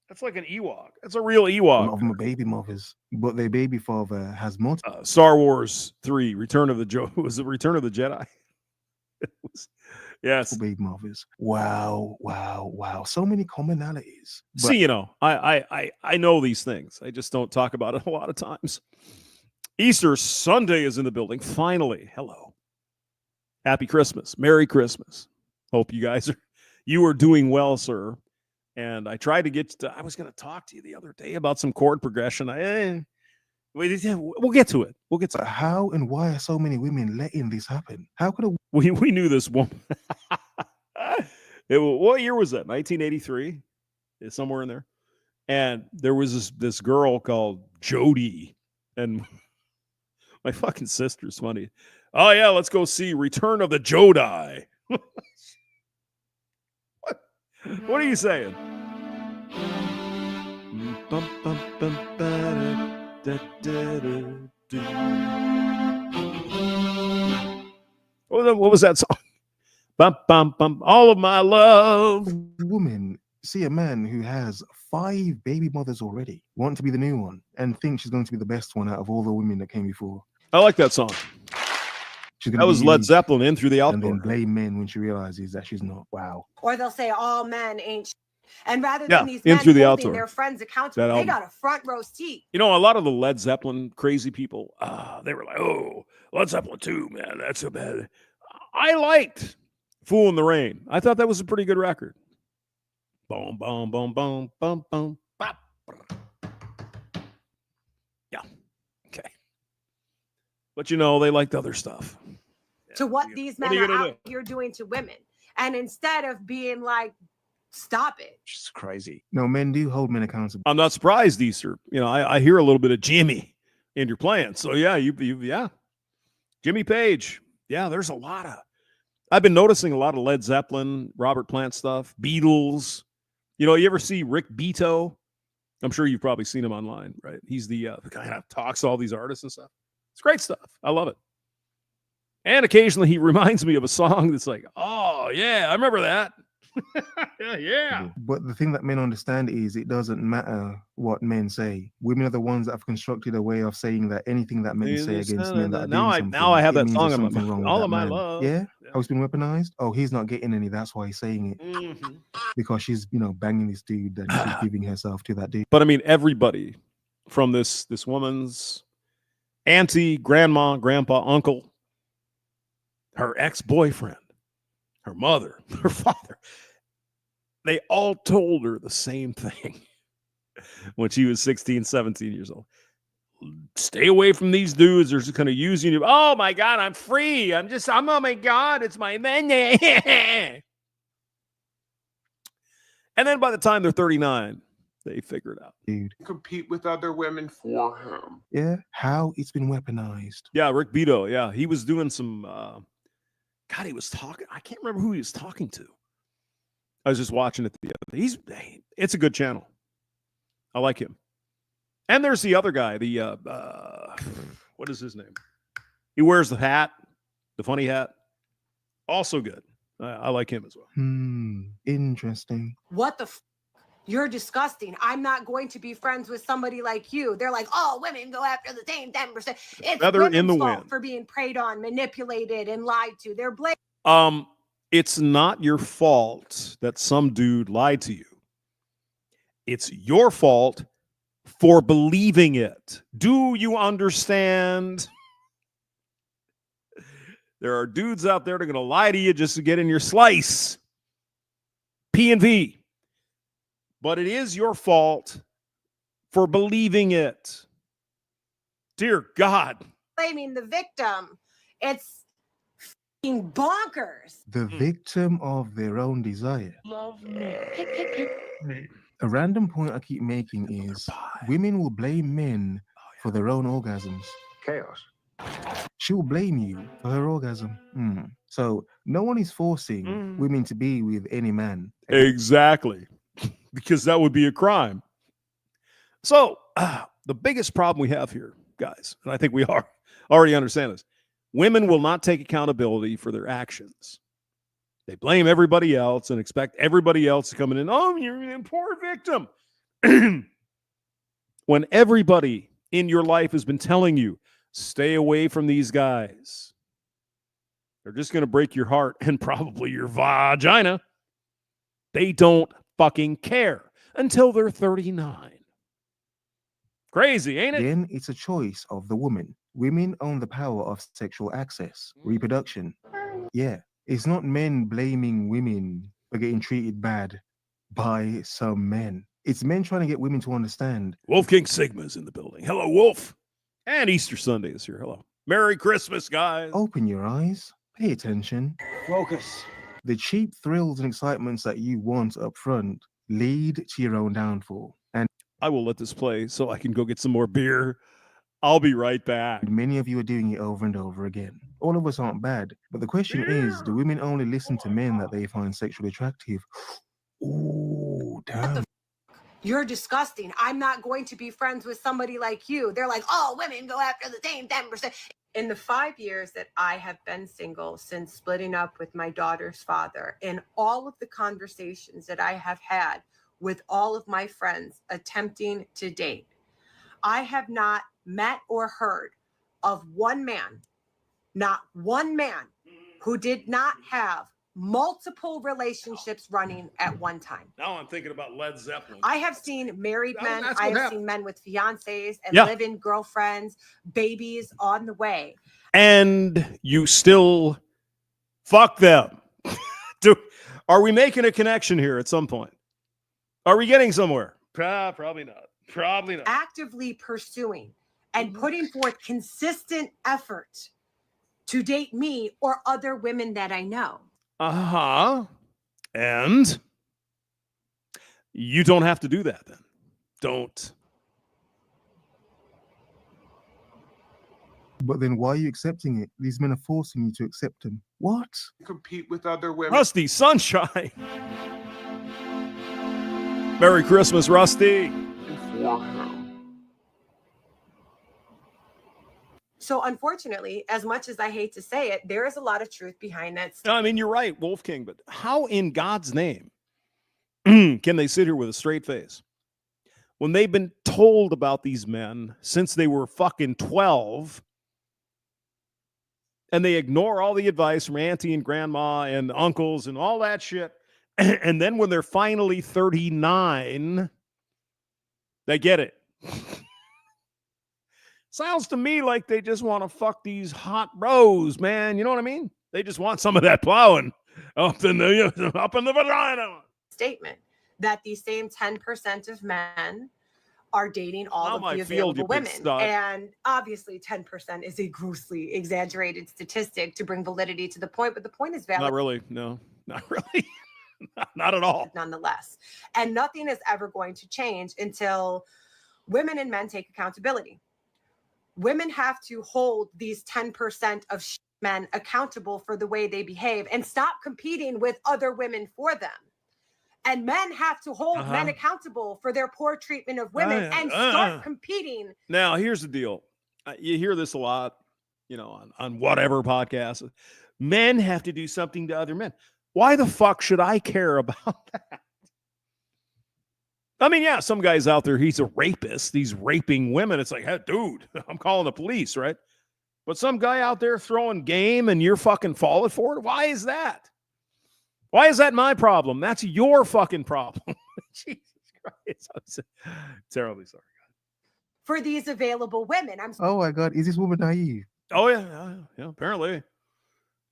That's like an Ewok. That's a real A Ewok. lot of them are baby mothers, but their baby father has multiple Star Wars 3, Return of the was it Return of the Jedi? It was, yes. baby mothers. Wow. So many commonalities. But See, I know these things. I just don't talk about it a lot of times. Easter Sunday is in the building. Finally. Hello. Happy Christmas. Merry Christmas. Hope you guys are doing well, sir. And I tried to I was going to talk to you the other day about some chord progression. We'll get to it. But how and why are so many women letting this happen? How could we knew this woman. What year was that? 1983? It's somewhere in there. And there was this girl called Jody. And my fucking sister's funny. Oh, yeah, let's go see Return of the Jodi. What are you saying? What was that song? Bum, bum, bum. All of my love. women see a man who has 5 baby mothers already, want to be the new one, and think she's going to be the best one out of all the women that came before? I like that song. She's That was Led Zeppelin, In Through the and then Outdoor. blame men when she realizes that she's not. Wow. Or they'll say all men ain't shit. And rather Yeah, than these In men Through the holding Outdoor. their friends accountable, That they album. got a front row seat. A lot of the Led Zeppelin crazy people, they were like, oh, Led Zeppelin 2, man, that's so bad. I liked Fool in the Rain. I thought that was a pretty good record. Boom, boom, boom, boom, boom, boom, bop. Yeah, okay. But they liked other stuff. To what these What men are you are gonna out here doing to women. And instead of being like, stop it. It's crazy. No, men do hold men accountable. I'm not surprised, Easter. I hear a little bit of Jimmy in your playing. So yeah, yeah. Jimmy Page. Yeah, there's a lot of. I've been noticing a lot of Led Zeppelin, Robert Plant stuff, Beatles. You ever see Rick Beato? I'm sure you've probably seen him online, right? He's the guy that talks to all these artists and stuff. It's great stuff. I love it. And occasionally he reminds me of a song that's like, oh yeah, I remember that. yeah. But the thing that men understand is it doesn't matter what men say. Women are the ones that have constructed a way of saying that anything that men say against men that are doing something, now I have it that means song there's in my something mouth. wrong with All that of my man. love. Yeah? Yeah. How it's been weaponized? Oh, he's not getting any. That's why he's saying it. Mm-hmm. Because she's, banging this dude and she's giving herself to that dude. But I mean, everybody from this woman's auntie, grandma, grandpa, uncle, her ex-boyfriend, her mother, her father, they all told her the same thing when she was 16, 17 years old. Stay away from these dudes. They're just going to use you. Oh my God, I'm free. oh my God, it's my man. And then by the time they're 39, they figure it out. Dude. Compete with other women for him. Yeah? How it's been weaponized. Yeah, Rick Beato. Yeah, he was doing some. God, he was talking. I can't remember who he was talking to. I was just watching it the other day. It's a good channel. I like him. And there's the other guy. The what is his name? He wears the hat, the funny hat. Also good. I like him as well. Interesting. What the You're disgusting. I'm not going to be friends with somebody like you. They're like, oh, women go after the same 10%. It's Feather in the women's fault wind. for being preyed on, manipulated, and lied to. They're blamed. It's not your fault that some dude lied to you. It's your fault for believing it. Do you understand? There are dudes out there that are going to lie to you just to get in your slice. P and V. But it is your fault for believing it. Dear God. Blaming the victim. It's bonkers. The victim of their own desire. Love me. A random point I keep making is women will blame men for their own orgasms. Chaos. She will blame you for her orgasm. So no one is forcing women to be with any man. Exactly. Because that would be a crime. So the biggest problem we have here, guys, and I think we already understand this, women will not take accountability for their actions. They blame everybody else and expect everybody else to come in and, oh, you're an poor victim. When everybody in your life has been telling you, stay away from these guys, they're just going to break your heart and probably your vagina. They don't fucking care until they're 39. Crazy, ain't it? Again, it's a choice of the woman. Women own the power of sexual access, reproduction. Yeah, it's not men blaming women for getting treated bad by some men. It's men trying to get women to understand. Wolf King Sigma's in the building. Hello, Wolf. And Easter Sunday is here. Hello. Merry Christmas, guys. Open your eyes, pay attention. Focus. The cheap thrills and excitements that you want up front lead to your own downfall. And I will let this play so I can go get some more beer. I'll be right back. many of you are doing it over and over again. All of us aren't bad. But the question is, do women only listen to men that they find sexually attractive? Ooh, damn. You're disgusting. I'm not going to be friends with somebody like you. They're like, oh, women go after the same 10%. In the 5 years that I have been single since splitting up with my daughter's father, in all of the conversations that I have had with all of my friends attempting to date, I have not met or heard of one man, not one man, who did not have multiple relationships running at one time. Now I'm thinking about Led Zeppelin. I have seen married men. That's I what have happened. seen men with fiancés and Yeah. live-in girlfriends, babies on the way. And you still fuck them. Are we making a connection here at some point? Are we getting somewhere? Probably not. Probably not. Actively pursuing and putting forth consistent effort to date me or other women that I know. Uh-huh. And you don't have to do that then. Don't. But then why are you accepting it? These men are forcing you to accept them. What? Compete with other women. Rusty Sunshine. Merry Christmas, Rusty. For him. So unfortunately, as much as I hate to say it, there is a lot of truth behind that. No, I mean, you're right, Wolf King, but how in God's name can they sit here with a straight face when they've been told about these men since they were fucking 12 and they ignore all the advice from auntie and grandma and uncles and all that shit? And then when they're finally 39, they get it. Sounds to me like they just want to fuck these hot bros, man. You know what I mean? They just want some of that plowing up in the vagina. Statement that the same 10% of men are dating all of the available women. And obviously 10% is a grossly exaggerated statistic to bring validity to the point, but the point is valid. Not really. No, not really. Not at all. Nonetheless. And nothing is ever going to change until women and men take accountability. Women have to hold these 10% of men accountable for the way they behave and stop competing with other women for them. And men have to hold men accountable for their poor treatment of women and start competing. Now, here's the deal. You hear this a lot, you know, on whatever podcast. Men have to do something to other men. Why the fuck should I care about that? I mean, yeah, some guy's out there, he's a rapist. He's raping women. It's like, hey, dude, I'm calling the police, right? But some guy out there throwing game and you're fucking falling for it? Why is that? Why is that my problem? That's your fucking problem. Jesus Christ. I'm so terribly sorry. For these available women. Oh my God, is this woman naive? Oh, yeah, apparently.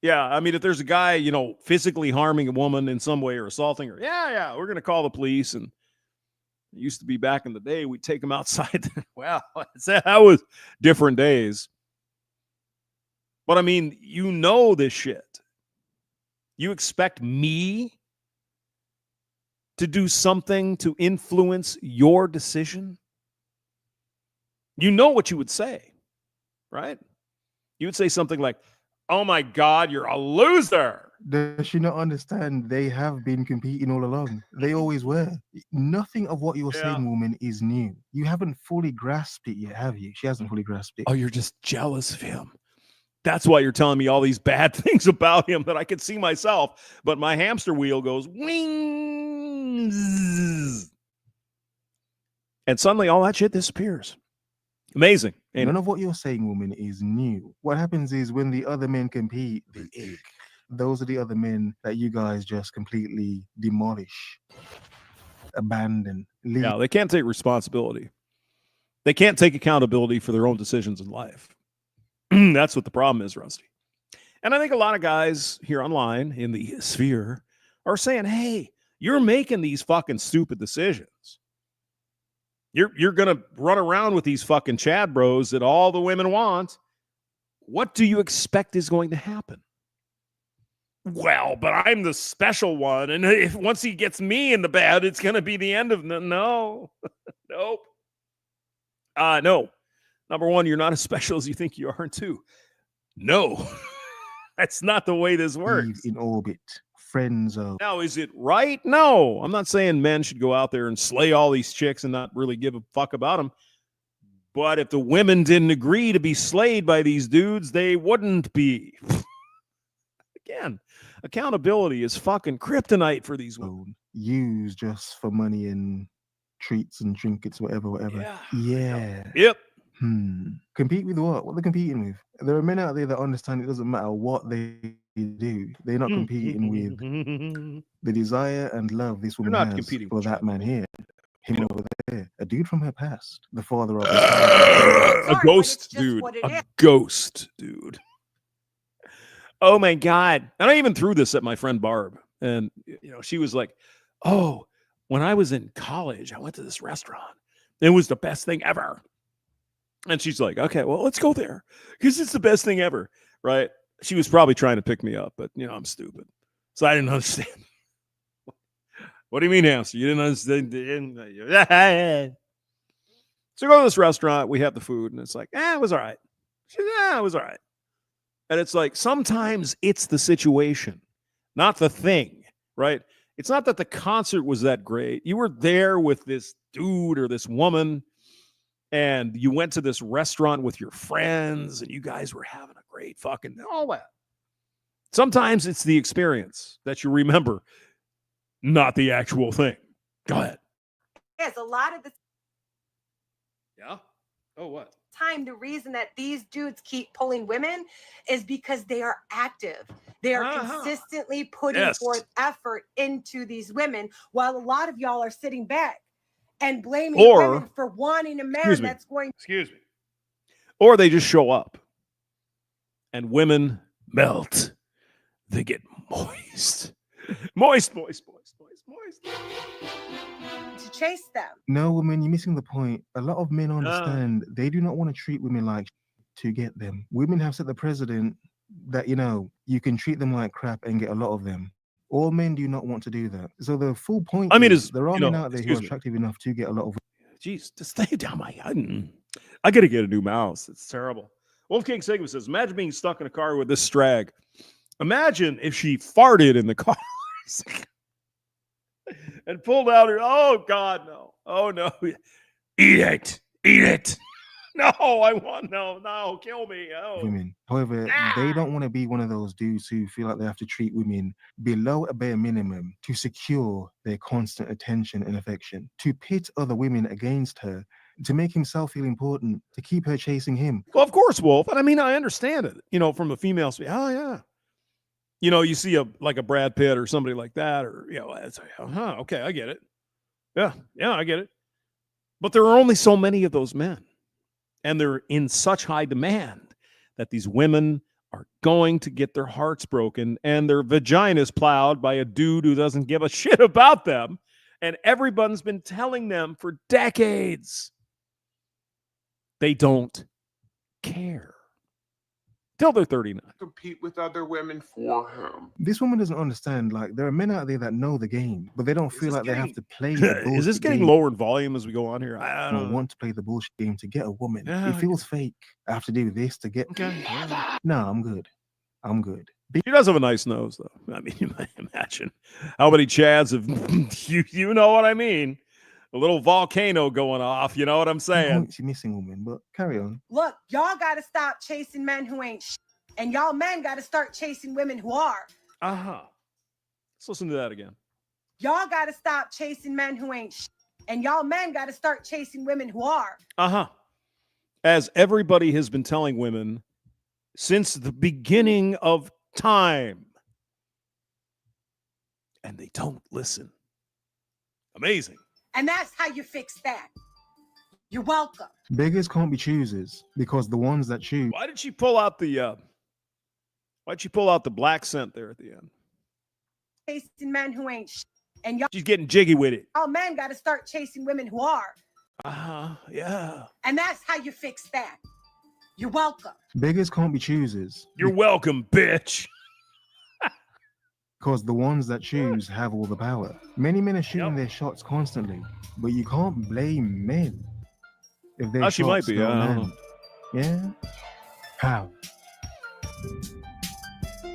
Yeah, I mean, if there's a guy, you know, physically harming a woman in some way or assaulting her, yeah, we're going to call the police. And it used to be back in the day, we'd take them outside. Well, that was different days. But I mean, you know this shit. You expect me to do something to influence your decision? You know what you would say, right? You would say something like, oh my God, you're a loser. Does she not understand they have been competing all along? They always were. Nothing of what you're saying, woman, is new. You haven't fully grasped it yet, have you? She hasn't fully grasped it. Oh, you're just jealous of him. That's why you're telling me all these bad things about him that I could see myself, but my hamster wheel goes wings. And suddenly all that shit disappears. Amazing. None of what you're saying, woman, is new. What happens is when the other men compete, the ick. Those are the other men that you guys just completely demolish, abandon, leave. Yeah, they can't take responsibility. They can't take accountability for their own decisions in life. That's what the problem is, Rusty. And I think a lot of guys here online in the sphere are saying, hey, you're making these fucking stupid decisions. You're going to run around with these fucking Chad bros that all the women want. What do you expect is going to happen? Well, but I'm the special one. And if once he gets me in the bed, it's going to be the end of no. Nope. No. Number one, you're not as special as you think you are. And two, no. That's not the way this works. In orbit. Friend zone. Now, is it right? No. I'm not saying men should go out there and slay all these chicks and not really give a fuck about them. But if the women didn't agree to be slayed by these dudes, they wouldn't be. Again, accountability is fucking kryptonite for these women. Used just for money and treats and trinkets, whatever. Yeah. Yep. Compete with what? What they're competing with? There are men out there that understand it doesn't matter what they do. They're not competing with the desire and love this woman has for that man here. Him over there. A dude from her past. The father of a ghost dude. A ghost dude. Oh my God. And I even threw this at my friend Barb. And, she was like, oh, when I was in college, I went to this restaurant. It was the best thing ever. And she's like, okay, well, let's go there because it's the best thing ever. Right. She was probably trying to pick me up, but, I'm stupid. So I didn't understand. What do you mean, hamster? You didn't understand? So we go to this restaurant. We have the food, and it's like, it was all right. She said, it was all right. And it's like, sometimes it's the situation, not the thing, right? It's not that the concert was that great. You were there with this dude or this woman, and you went to this restaurant with your friends, and you guys were having a great fucking, all that. Sometimes it's the experience that you remember, not the actual thing. Go ahead. Yes, a lot of the Yeah? Oh, what? time, the reason that these dudes keep pulling women is because they are active. They are consistently putting forth effort into these women, while a lot of y'all are sitting back and blaming women for wanting a man that's going. Excuse me. Or they just show up and women melt. They get moist. Moist. To chase them. No, woman, you're missing the point. A lot of men understand they do not want to treat women like to get them. Women have set the precedent that, you can treat them like crap and get a lot of them. All men do not want to do that. So the full point is there are men out there who are attractive enough to get a lot of women. Jeez, just stay down my head. I got to get a new mouse. It's terrible. Wolf King Sigma says, imagine being stuck in a car with this strag. Imagine if she farted in the car. And pulled out her, oh God, no. Oh no. Eat it. No, kill me. Oh. Women. However, they don't want to be one of those dudes who feel like they have to treat women below a bare minimum to secure their constant attention and affection, to pit other women against her, to make himself feel important, to keep her chasing him. Well, of course, Wolf. And I mean, I understand it, from a female speak. Oh, yeah. You see a Brad Pitt or somebody like that, or, it's like, okay, I get it. Yeah, I get it. But there are only so many of those men. And they're in such high demand that these women are going to get their hearts broken and their vaginas plowed by a dude who doesn't give a shit about them. And everyone's been telling them for decades. They don't care. till they're 39. compete with other women for him. This woman doesn't understand. Like, there are men out there that know the game, but they don't feel this like they getting- have to play the bullshit Is this getting game lower in volume as we go on here? I or don't know. want to play the bullshit game to get a woman. Yeah, It I feels fake. I have to do this to get. Okay. Yeah. No, I'm good. I'm good. She does have a nice nose, though. I mean, you might imagine how many Chads have you know what I mean? A little volcano going off. You know what I'm saying? Points you're missing, woman. But carry on. Look, y'all got to stop chasing men who ain't and y'all men got to start chasing women who are. Uh-huh. Let's listen to that again. Y'all got to stop chasing men who ain't and y'all men got to start chasing women who are. Uh-huh. As everybody has been telling women since the beginning of time. And they don't listen. Amazing. And that's how you fix that. You're welcome. Beggars can't be choosers because the ones that choose. Why did she pull out the why'd she pull out the black scent there at the end? Chasing men who ain't and y'all She's getting jiggy with it. men got to start chasing women who are. Uh-huh. Yeah. And that's how you fix that. You're welcome. Beggars can't be choosers You're welcome, bitch. because the ones that choose have all the power. Many men are shooting their shots constantly, but you can't blame men if their She might shots be. don't I don't land. Yeah? How?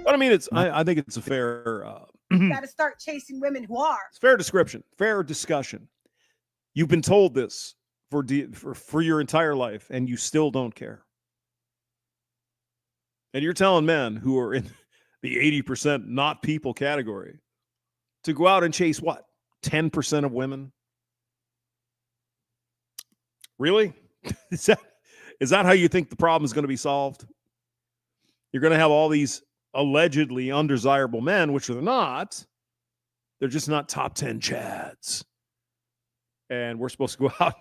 But I mean, I think it's a fair Got to start chasing women who are. it's fair description, fair discussion. You've been told this for your entire life, and you still don't care. And you're telling men who are in the 80% not people category to go out and chase what? 10% of women? Really? Is that how you think the problem is going to be solved? You're going to have all these allegedly undesirable men, which they're not. They're just not top 10 Chads. And we're supposed to go out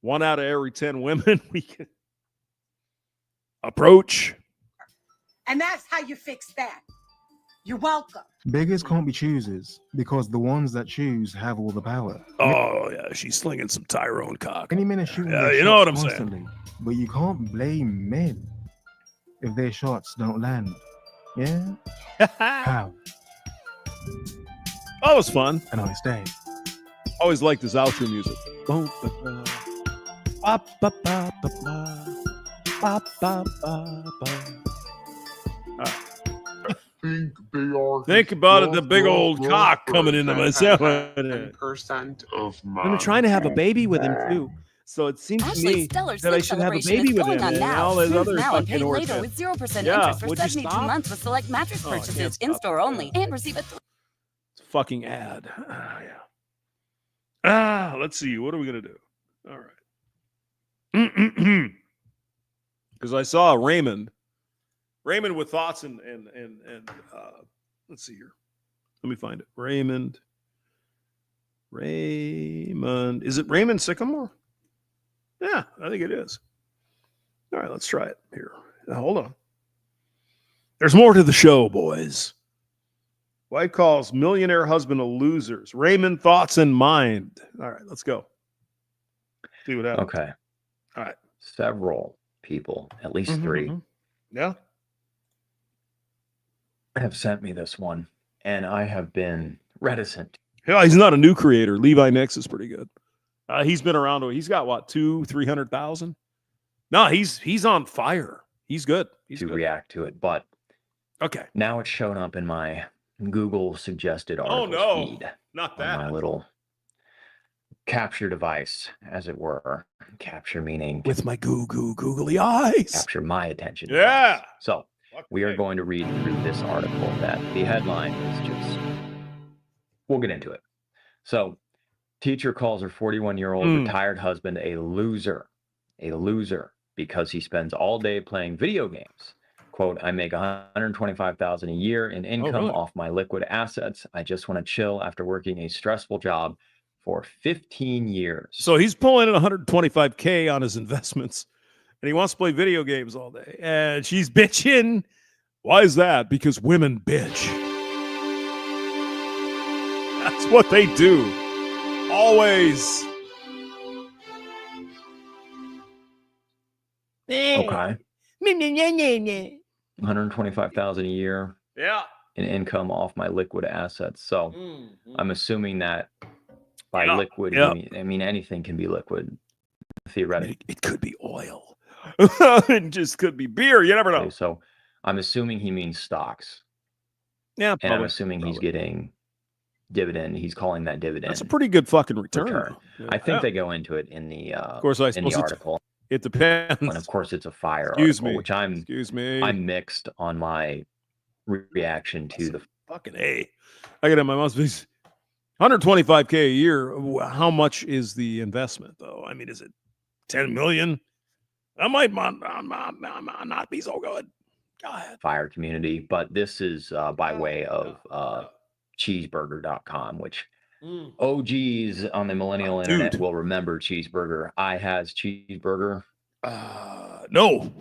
1 out of every 10 women we can approach. And that's how you fix that. You're welcome. Beggars can't be choosers because the ones that choose have all the power. Oh, yeah, she's slinging some Tyrone cock. Many men are shooting Yeah, their you know what shots I'm saying. constantly, but you can't blame men if their shots don't land. Yeah? How? That was fun. A nice day. Always liked his outro music. Think they are. Think about it, the big old cock coming into my cell. 10% of men. I'm trying to have a baby with him too. So it seems to Ashley's me Stellar that I Sleep should have a Celebration baby is with going him on and now. all those Choose other now and pay fucking later orchards. with 0% Yeah, interest for would you 72 stop? months with select mattress Oh, I can't purchases stop. in-store only and receive a It's a fucking ad. Yeah. Let's see. What are we gonna do? All right. Because I saw Raymond with thoughts and let's see here. Let me find it. Raymond. Is it Raymond Sycamore? Yeah, I think it is. All right, let's try it here. Hold on. There's more to the show, boys. Wife calls millionaire husband a loser. Raymond, thoughts in mind. All right, let's go. See what happens. Okay. All right. Several people, at least 3, Yeah. have sent me this one, and I have been reticent. Yeah, he's not a new creator. Levi Nix is pretty good. He's been around. He's got what, 200,000-300,000? No, he's on fire. He's good. He's to good. react to it, but Okay. now it's shown up in my Google suggested Oh articles no, feed not on that. my little capture device, as it were. Capture meaning With my googly eyes. capture my attention. Yeah. device. So we are going to read through this article that the headline is just, we'll get into it. So teacher calls her 41-year-old retired husband a loser because he spends all day playing video games. Quote, I make $125,000 a year in income off my liquid assets. I just want to chill after working a stressful job for 15 years. So he's pulling in $125K on his investments, and he wants to play video games all day. And she's bitching. Why is that? Because women bitch. That's what they do. Always. Okay. 125,000 a year Yeah. in income off my liquid assets. So I'm assuming that by liquid, I mean anything can be liquid theoretically. It could be oil. It just could be beer. You never know. So I'm assuming he means stocks. Yeah, and I'm assuming he's getting dividend. He's calling that dividend. That's a pretty good fucking return. I think they go into it in the of course, I in the article. It depends. And of course, it's a fire Excuse article, me. which I'm Excuse me. I'm mixed on my reaction to the fucking A. I got in my mouth. 125K a year. How much is the investment, though? I mean, is it 10 million? That might not be so good. Go ahead. Fire community, but this is by way of cheeseburger.com, which OGs on the millennial internet will remember Cheeseburger. I has Cheeseburger. No.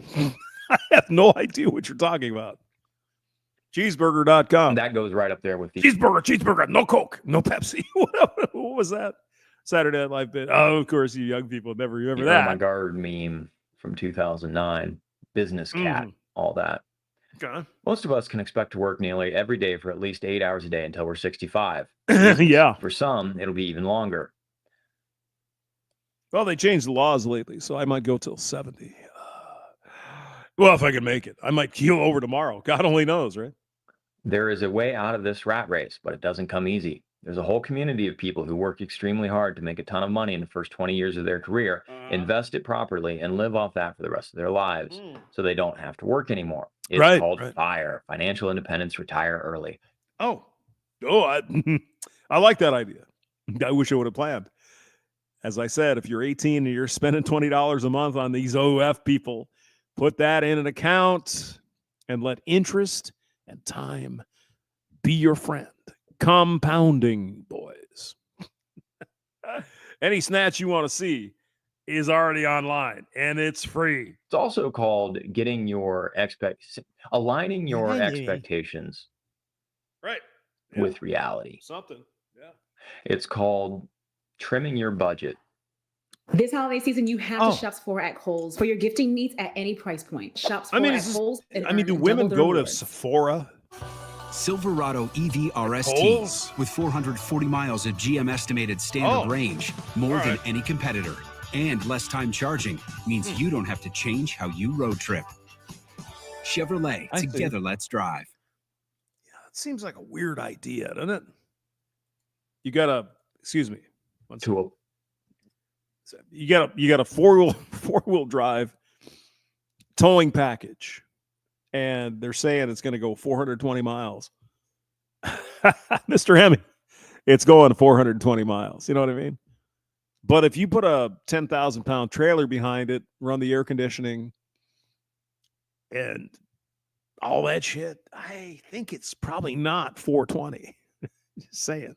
I have no idea what you're talking about. Cheeseburger.com. That goes right up there with the cheeseburger, no Coke, no Pepsi. What was that? Saturday Night Live bit. Oh, of course, you young people never remember that. Oh my God meme from 2009. Business cat, all that. Okay. Most of us can expect to work nearly every day for at least 8 hours a day until we're 65. Yeah. For some, it'll be even longer. Well, they changed the laws lately, so I might go till 70. Well, if I can make it, I might keel over tomorrow. God only knows, right? There is a way out of this rat race, but it doesn't come easy. There's a whole community of people who work extremely hard to make a ton of money in the first 20 years of their career, invest it properly, and live off that for the rest of their lives so they don't have to work anymore. It's called FIRE, Financial Independence, Retire Early. I like that idea. I wish I would have planned. As I said, if you're 18 and you're spending $20 a month on these OF people, put that in an account and let interest and time be your friend. Compounding, boys. Any snatch you want to see is already online and it's free. It's also called getting your aligning your expectations with reality. Something. Yeah. It's called trimming your budget. This holiday season, you have to shop Sephora at Kohl's for your gifting needs at any price point. Shop Sephora at Kohl's. Do women go to Sephora? Silverado EV RST with 440 miles of GM estimated standard range, more than any competitor, and less time charging means you don't have to change how you road trip. Chevrolet, together let's drive. Yeah, it seems like a weird idea, doesn't it? You got a four-wheel drive towing package. And they're saying it's going to go 420 miles. Mr. Hemi, it's going 420 miles. You know what I mean? But if you put a 10,000-pound trailer behind it, run the air conditioning, and all that shit, I think it's probably not 420. Just saying.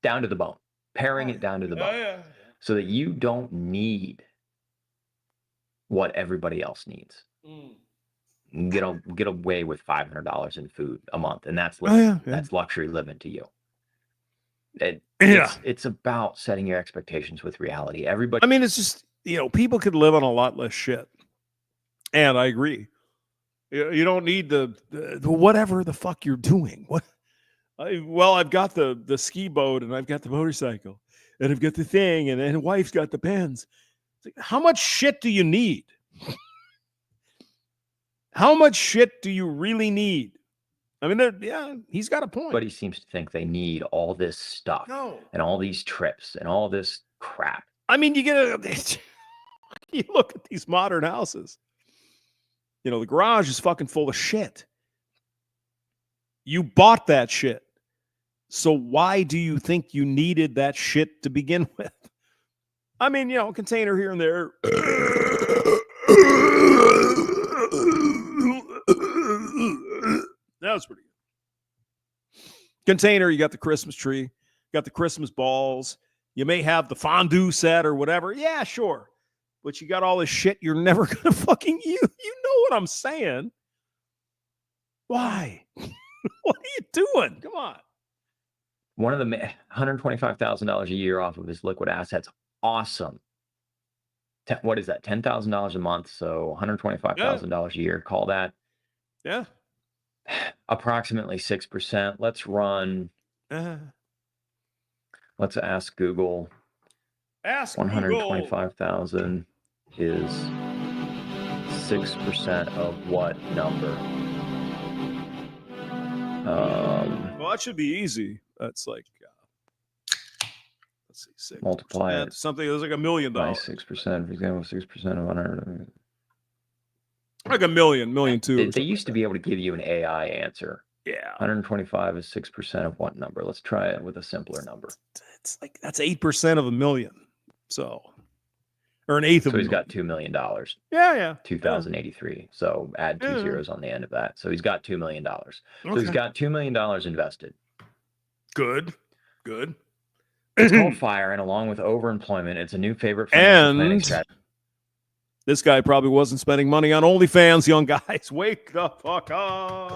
Down to the bone. Paring it down to the bone. So that you don't need what everybody else needs. Get away with $500 in food a month, and that's that's luxury living to you. It's about setting your expectations with reality. Everybody. I mean, it's just people could live on a lot less shit, and I agree. You don't need the whatever the fuck you're doing. I've got the ski boat, and I've got the motorcycle, and I've got the thing, and then wife's got the pens. How much shit do you need? How much shit do you really need? I mean, he's got a point. But he seems to think they need all this stuff and all these trips and all this crap. I mean, you look at these modern houses. The garage is fucking full of shit. You bought that shit. So why do you think you needed that shit to begin with? I mean, container here and there. That was pretty good. Container, you got the Christmas tree, you got the Christmas balls. You may have the fondue set or whatever. Yeah, sure. But you got all this shit you're never going to fucking use. You know what I'm saying? Why? What are you doing? Come on. One of the $125,000 a year off of his liquid assets. Awesome. What is that? $10,000 a month. So $125,000 a year. Call that Yeah. Approximately 6%. Let's run. Let's ask Google. Ask 125,000 is 6% of what number? Well, that should be easy. That's like, let's see, 6%. Multiply it. Something that's like $1 million. By 6%, for example, 6% of 100. Like $1 million too. They used to be able to give you an AI answer. Yeah. 125 is 6% of what number? Let's try it with a simpler number. It's like, that's 8% of $1 million. So, or an eighth of. So he's got $2 million. Yeah. 2083. So add two zeros on the end of that. So he's got $2 million. So he's got $2 million invested. Good. It's called FIRE, and along with overemployment, it's a new favorite financial planning strategy. This guy probably wasn't spending money on OnlyFans, young guys. Wake the fuck up.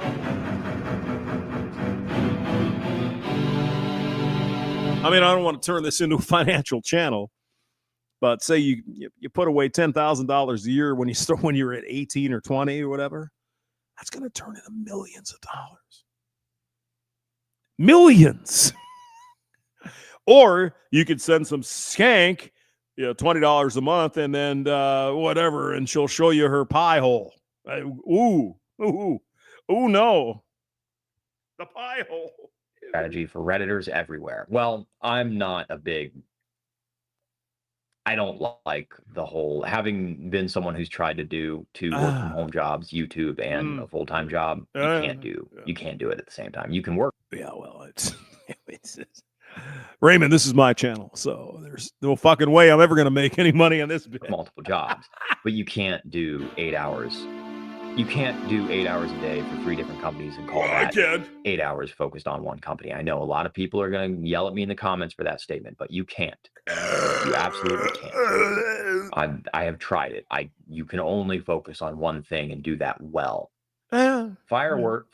I mean, I don't want to turn this into a financial channel, but say you put away $10,000 a year when you're at 18 or 20 or whatever, that's going to turn into millions of dollars. Millions. Or you could send some skank, $20 a month, and then whatever, and she'll show you her pie hole. Ooh, no. The pie hole. Strategy for Redditors everywhere. Well, I'm not a big... I don't like the whole... Having been someone who's tried to do two work-from-home jobs, YouTube, and a full-time job, you can't do it at the same time. You can work... Yeah, well, it's Raymond, this is my channel, so there's no fucking way I'm ever going to make any money on this bit. Multiple jobs, but you can't do 8 hours. You can't do 8 hours a day for 3 different companies and call that 8 hours focused on one company. I know a lot of people are going to yell at me in the comments for that statement, but you can't. You absolutely can't. I have tried it. You can only focus on one thing and do that well. Fire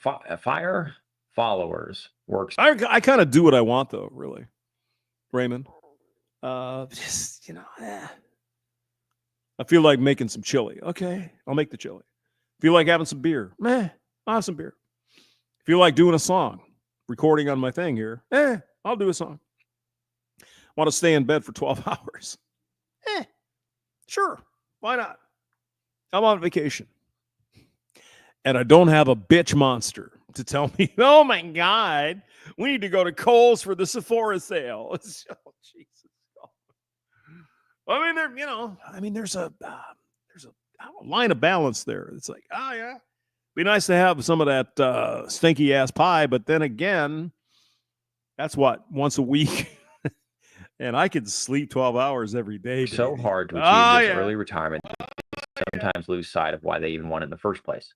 followers works. I kind of do what I want, though, really, Raymond. Just, I feel like making some chili. Okay, I'll make the chili. Feel like having some beer. I'll have some beer. Feel like doing a song, recording on my thing here. I'll do a song. Want to stay in bed for 12 hours. Sure. Why not? I'm on vacation. And I don't have a bitch monster to tell me, oh my God, we need to go to Kohl's for the Sephora sale. Oh, Jesus. There's a line of balance there. It's like, be nice to have some of that stinky ass pie, but then again, that's what, once a week. And I could sleep 12 hours every day. So hard to achieve this early retirement. Sometimes lose sight of why they even want it in the first place.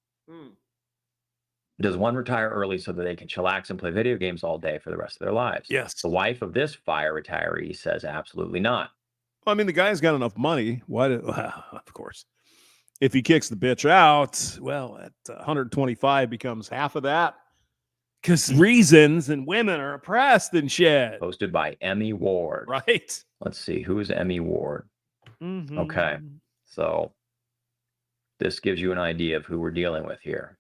Does one retire early so that they can chillax and play video games all day for the rest of their lives? Yes. The wife of this FIRE retiree says absolutely not. Well, I mean, the guy's got enough money. Of course. If he kicks the bitch out, well, at 125 becomes half of that. Because reasons and women are oppressed and shit. Posted by Emmy Ward. Right. Let's see. Who is Emmy Ward? Okay. So this gives you an idea of who we're dealing with here.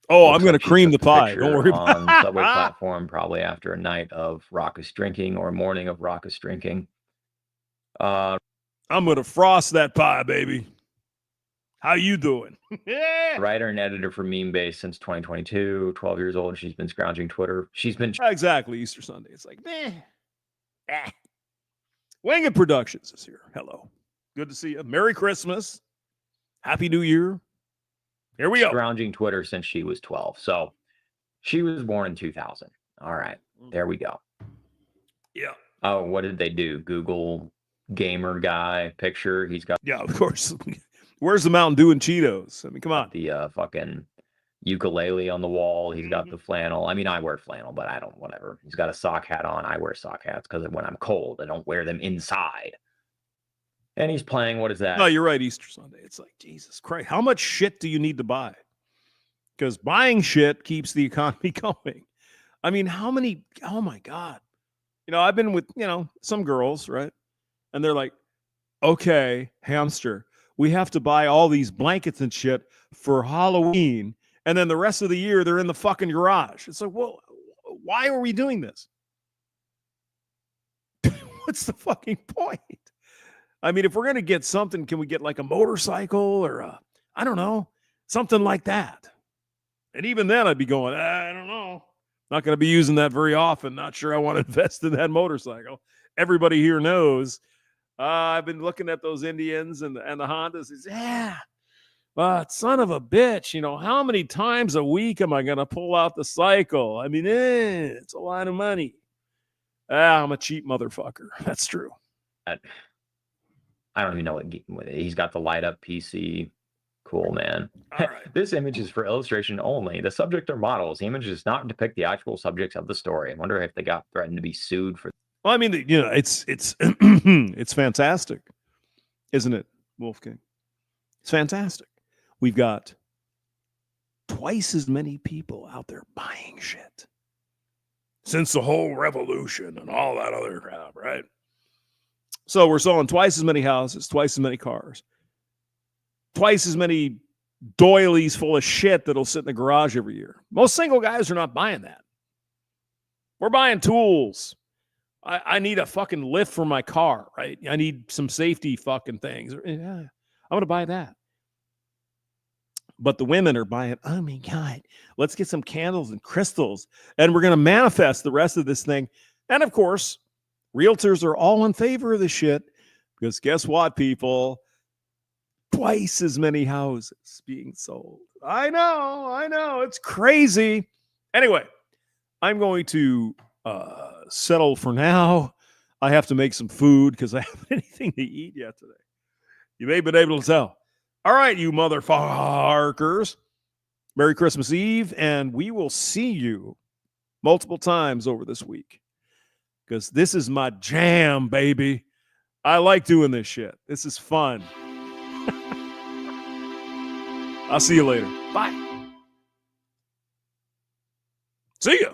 Oh, I'm going to cream the pie. Don't worry about it. On subway platform, probably after a night of raucous drinking or a morning of raucous drinking. I'm going to frost that pie, baby. How you doing? Writer and editor for Meme Base since 2022, 12 years old. She's been scrounging Twitter. She's been... Exactly, Easter Sunday. It's like, Winged Productions is here. Hello. Good to see you. Merry Christmas. Happy New Year. Here we go. Scrounging Twitter since she was 12. So she was born in 2000. All right. There we go. Yeah. Oh, what did they do? Google gamer guy picture. He's got... Yeah, of course. Where's the Mountain Dew and Cheetos? I mean, come on. The fucking ukulele on the wall. He's got the flannel. I mean, I wear flannel, but I don't, whatever. He's got a sock hat on. I wear sock hats because when I'm cold, I don't wear them inside. And he's playing, what is that? No, you're right, Easter Sunday. It's like, Jesus Christ, how much shit do you need to buy? Because buying shit keeps the economy going. I mean, how many, oh my God. I've been with, some girls, right? And they're like, okay, hamster, we have to buy all these blankets and shit for Halloween. And then the rest of the year, they're in the fucking garage. It's like, well, why are we doing this? What's the fucking point? I mean, if we're going to get something, can we get like a motorcycle or I don't know, something like that? And even then I'd be going, I don't know. Not going to be using that very often. Not sure I want to invest in that motorcycle. Everybody here knows. I've been looking at those Indians and the Hondas. It's, yeah, but son of a bitch, how many times a week am I going to pull out the cycle? I mean, it's a lot of money. I'm a cheap motherfucker. That's true. I don't even know what he's got. The light up PC. Cool, man. All right. This image is for illustration only. The subject are models. The image does not depict the actual subjects of the story. I wonder if they got threatened to be sued for. Well, I mean, it's it's fantastic, isn't it, Wolfgang? It's fantastic. We've got twice as many people out there buying shit since the whole revolution and all that other crap, right? So we're selling twice as many houses, twice as many cars, twice as many doilies full of shit that'll sit in the garage every year. Most single guys are not buying that. We're buying tools. I need a fucking lift for my car, right? I need some safety fucking things. Yeah, I'm going to buy that. But the women are buying, oh my God, let's get some candles and crystals. And we're going to manifest the rest of this thing. And of course, realtors are all in favor of this shit because guess what, people? Twice as many houses being sold. I know. It's crazy. Anyway, I'm going to settle for now. I have to make some food because I haven't anything to eat yet today. You may have been able to tell. All right, you motherfuckers. Merry Christmas Eve, and we will see you multiple times over this week because this is my jam, baby. I like doing this shit. This is fun. I'll see you later. Bye. See ya.